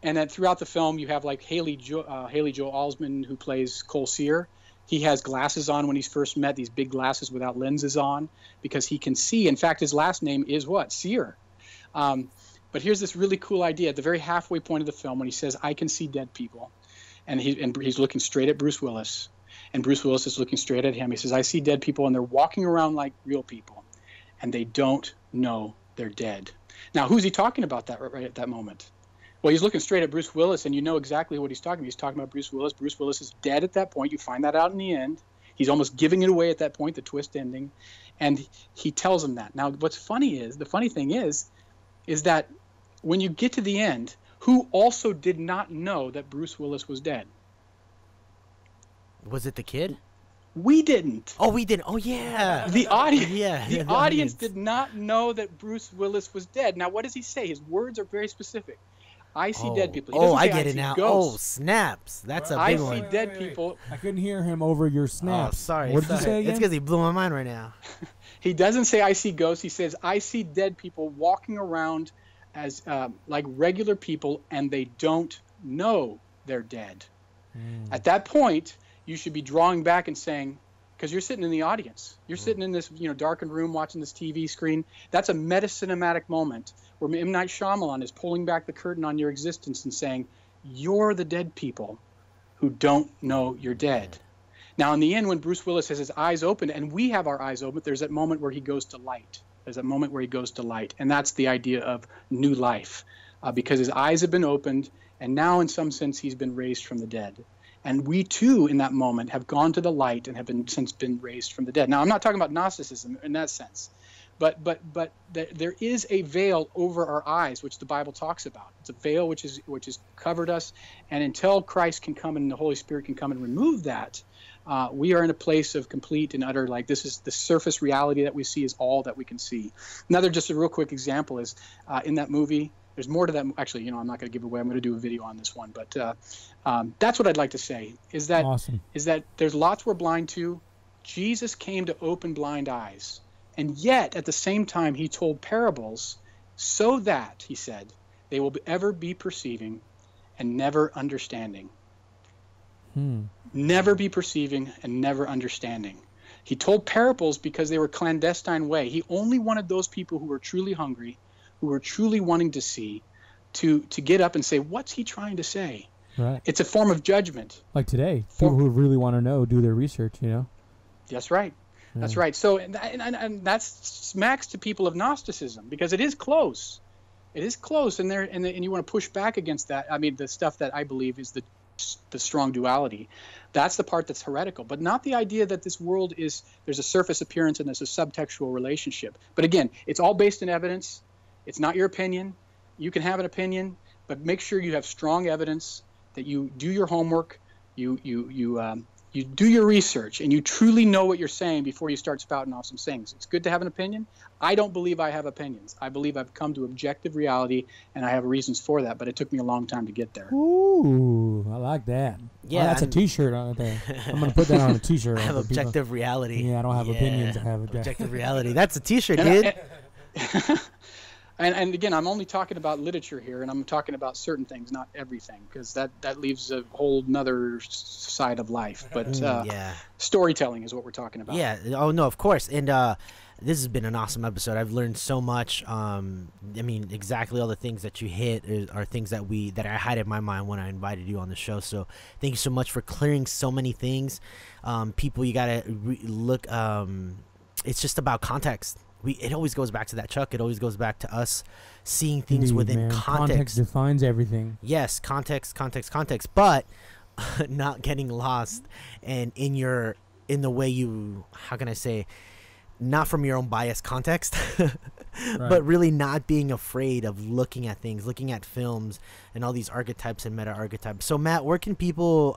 C: And then throughout the film, you have like Haley Joel Osment, who plays Cole Sear. He has glasses on when he's first met, these big glasses without lenses on, because he can see. In fact, his last name is what? Sear. But here's this really cool idea at the very halfway point of the film when he says, "I can see dead people," and he's looking straight at Bruce Willis. And Bruce Willis is looking straight at him. He says, "I see dead people, and they're walking around like real people, and they don't know they're dead." Now, who's he talking about right at that moment? Well, he's looking straight at Bruce Willis, and you know exactly what he's talking about. He's talking about Bruce Willis. Bruce Willis is dead at that point. You find that out in the end. He's almost giving it away at that point, the twist ending. And he tells him that. Now, what's funny is, the funny thing is that when you get to the end, who also did not know that Bruce Willis was dead?
B: Was it the kid?
C: We didn't.
B: Oh, we didn't. Oh, yeah.
C: The audience.
B: Yeah.
C: The audience did not know that Bruce Willis was dead. Now, what does he say? His words are very specific. I see dead people. He doesn't
B: I
C: say,
B: get
C: I
B: it
C: see
B: now.
C: ghosts.
B: Oh, snaps. That's a
C: I
B: big
C: see
B: one.
C: dead people.
A: I couldn't hear him over your
B: Oh,
A: snaps.
B: sorry.
A: What did you say again?
B: It's because he blew my mind right now.
C: He doesn't say I see ghosts. He says I see dead people walking around as like regular people, and they don't know they're dead. At that point, you should be drawing back and saying, because you're sitting in the audience, you're sitting in this darkened room watching this TV screen. That's a meta-cinematic moment where M. Night Shyamalan is pulling back the curtain on your existence and saying, you're the dead people who don't know you're dead. Now, in the end, when Bruce Willis has his eyes open, and we have our eyes open, there's that moment where he goes to light. There's that moment where he goes to light. And that's the idea of new life, because his eyes have been opened, and now, in some sense, he's been raised from the dead. And we, too, in that moment, have gone to the light and have since been raised from the dead. Now, I'm not talking about Gnosticism in that sense. But there is a veil over our eyes, which the Bible talks about. It's a veil which is covered us, and until Christ can come and the Holy Spirit can come and remove that, we are in a place of complete and utter, like, this is the surface reality that we see is all that we can see. Another, just a real quick example is in that movie. There's more to that. Actually, I'm not going to give away. I'm going to do a video on this one, but that's what I'd like to say. Is that
A: awesome?
C: Is that there's lots we're blind to. Jesus came to open blind eyes. And yet, at the same time, he told parables so that, he said, they will ever be perceiving and never understanding. Never be perceiving and never understanding. He told parables because they were clandestine way. He only wanted those people who were truly hungry, who were truly wanting to see, to get up and say, what's he trying to say?
A: Right.
C: It's a form of judgment.
A: Like today, people who really want to know do their research,
C: That's right. That's right. So, and that smacks to people of Gnosticism because it is close. It is close, and you want to push back against that. I mean, the stuff that I believe is the strong duality. That's the part that's heretical, but not the idea that this world there's a surface appearance and there's a subtextual relationship. But again, it's all based in evidence. It's not your opinion. You can have an opinion, but make sure you have strong evidence, that you do your homework, you do your research, and you truly know what you're saying before you start spouting off some things. It's good to have an opinion. I don't believe I have opinions. I believe I've come to objective reality, and I have reasons for that, but it took me a long time to get there.
A: Ooh, I like that.
B: Yeah,
A: that's a T-shirt on there. I'm going to put that on a T-shirt.
B: I have objective reality.
A: Yeah, I don't have opinions. I have
B: objective reality. That's a T-shirt, dude.
C: And again, I'm only talking about literature here, and I'm talking about certain things, not everything, because that leaves a whole nother side of life. But storytelling is what we're talking about.
B: Yeah. Oh, no, of course. And this has been an awesome episode. I've learned so much. I mean, exactly all the things that you hit are things that I had in my mind when I invited you on the show. So thank you so much for clearing so many things. People, you got to look. It's just about context. It always goes back to that, Chuck. It always goes back to us seeing things within context.
A: Context defines everything.
B: Yes, context, but not getting lost and in the way you, how can I say, not from your own biased context, but really not being afraid of looking at things, looking at films and all these archetypes and meta archetypes. So Matt, where can people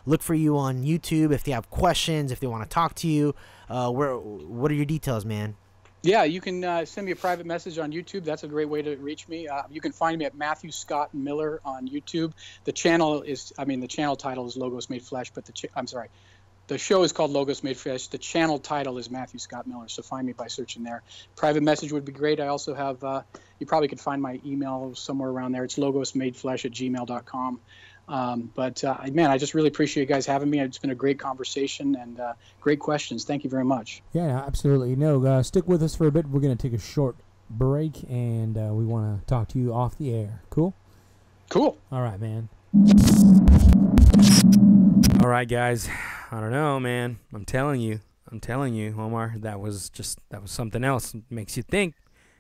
B: look for you on YouTube if they have questions, if they want to talk to you? What are your details, man?
C: Yeah, you can send me a private message on YouTube. That's a great way to reach me. You can find me at Matthew Scott Miller on YouTube. The channel title is Logos Made Flesh, but The show is called Logos Made Flesh. The channel title is Matthew Scott Miller, so find me by searching there. Private message would be great. I also have, you probably could find my email somewhere around there. It's logosmadeflesh@gmail.com. Man, I just really appreciate you guys having me. It's been a great conversation and great questions. Thank you very much.
A: Yeah, absolutely. No, stick with us for a bit. We're going to take a short break, and we want to talk to you off the air. Cool?
C: Cool.
A: All right, man. All right, guys. I don't know, man. I'm telling you, Omar, that was something else. It makes you think.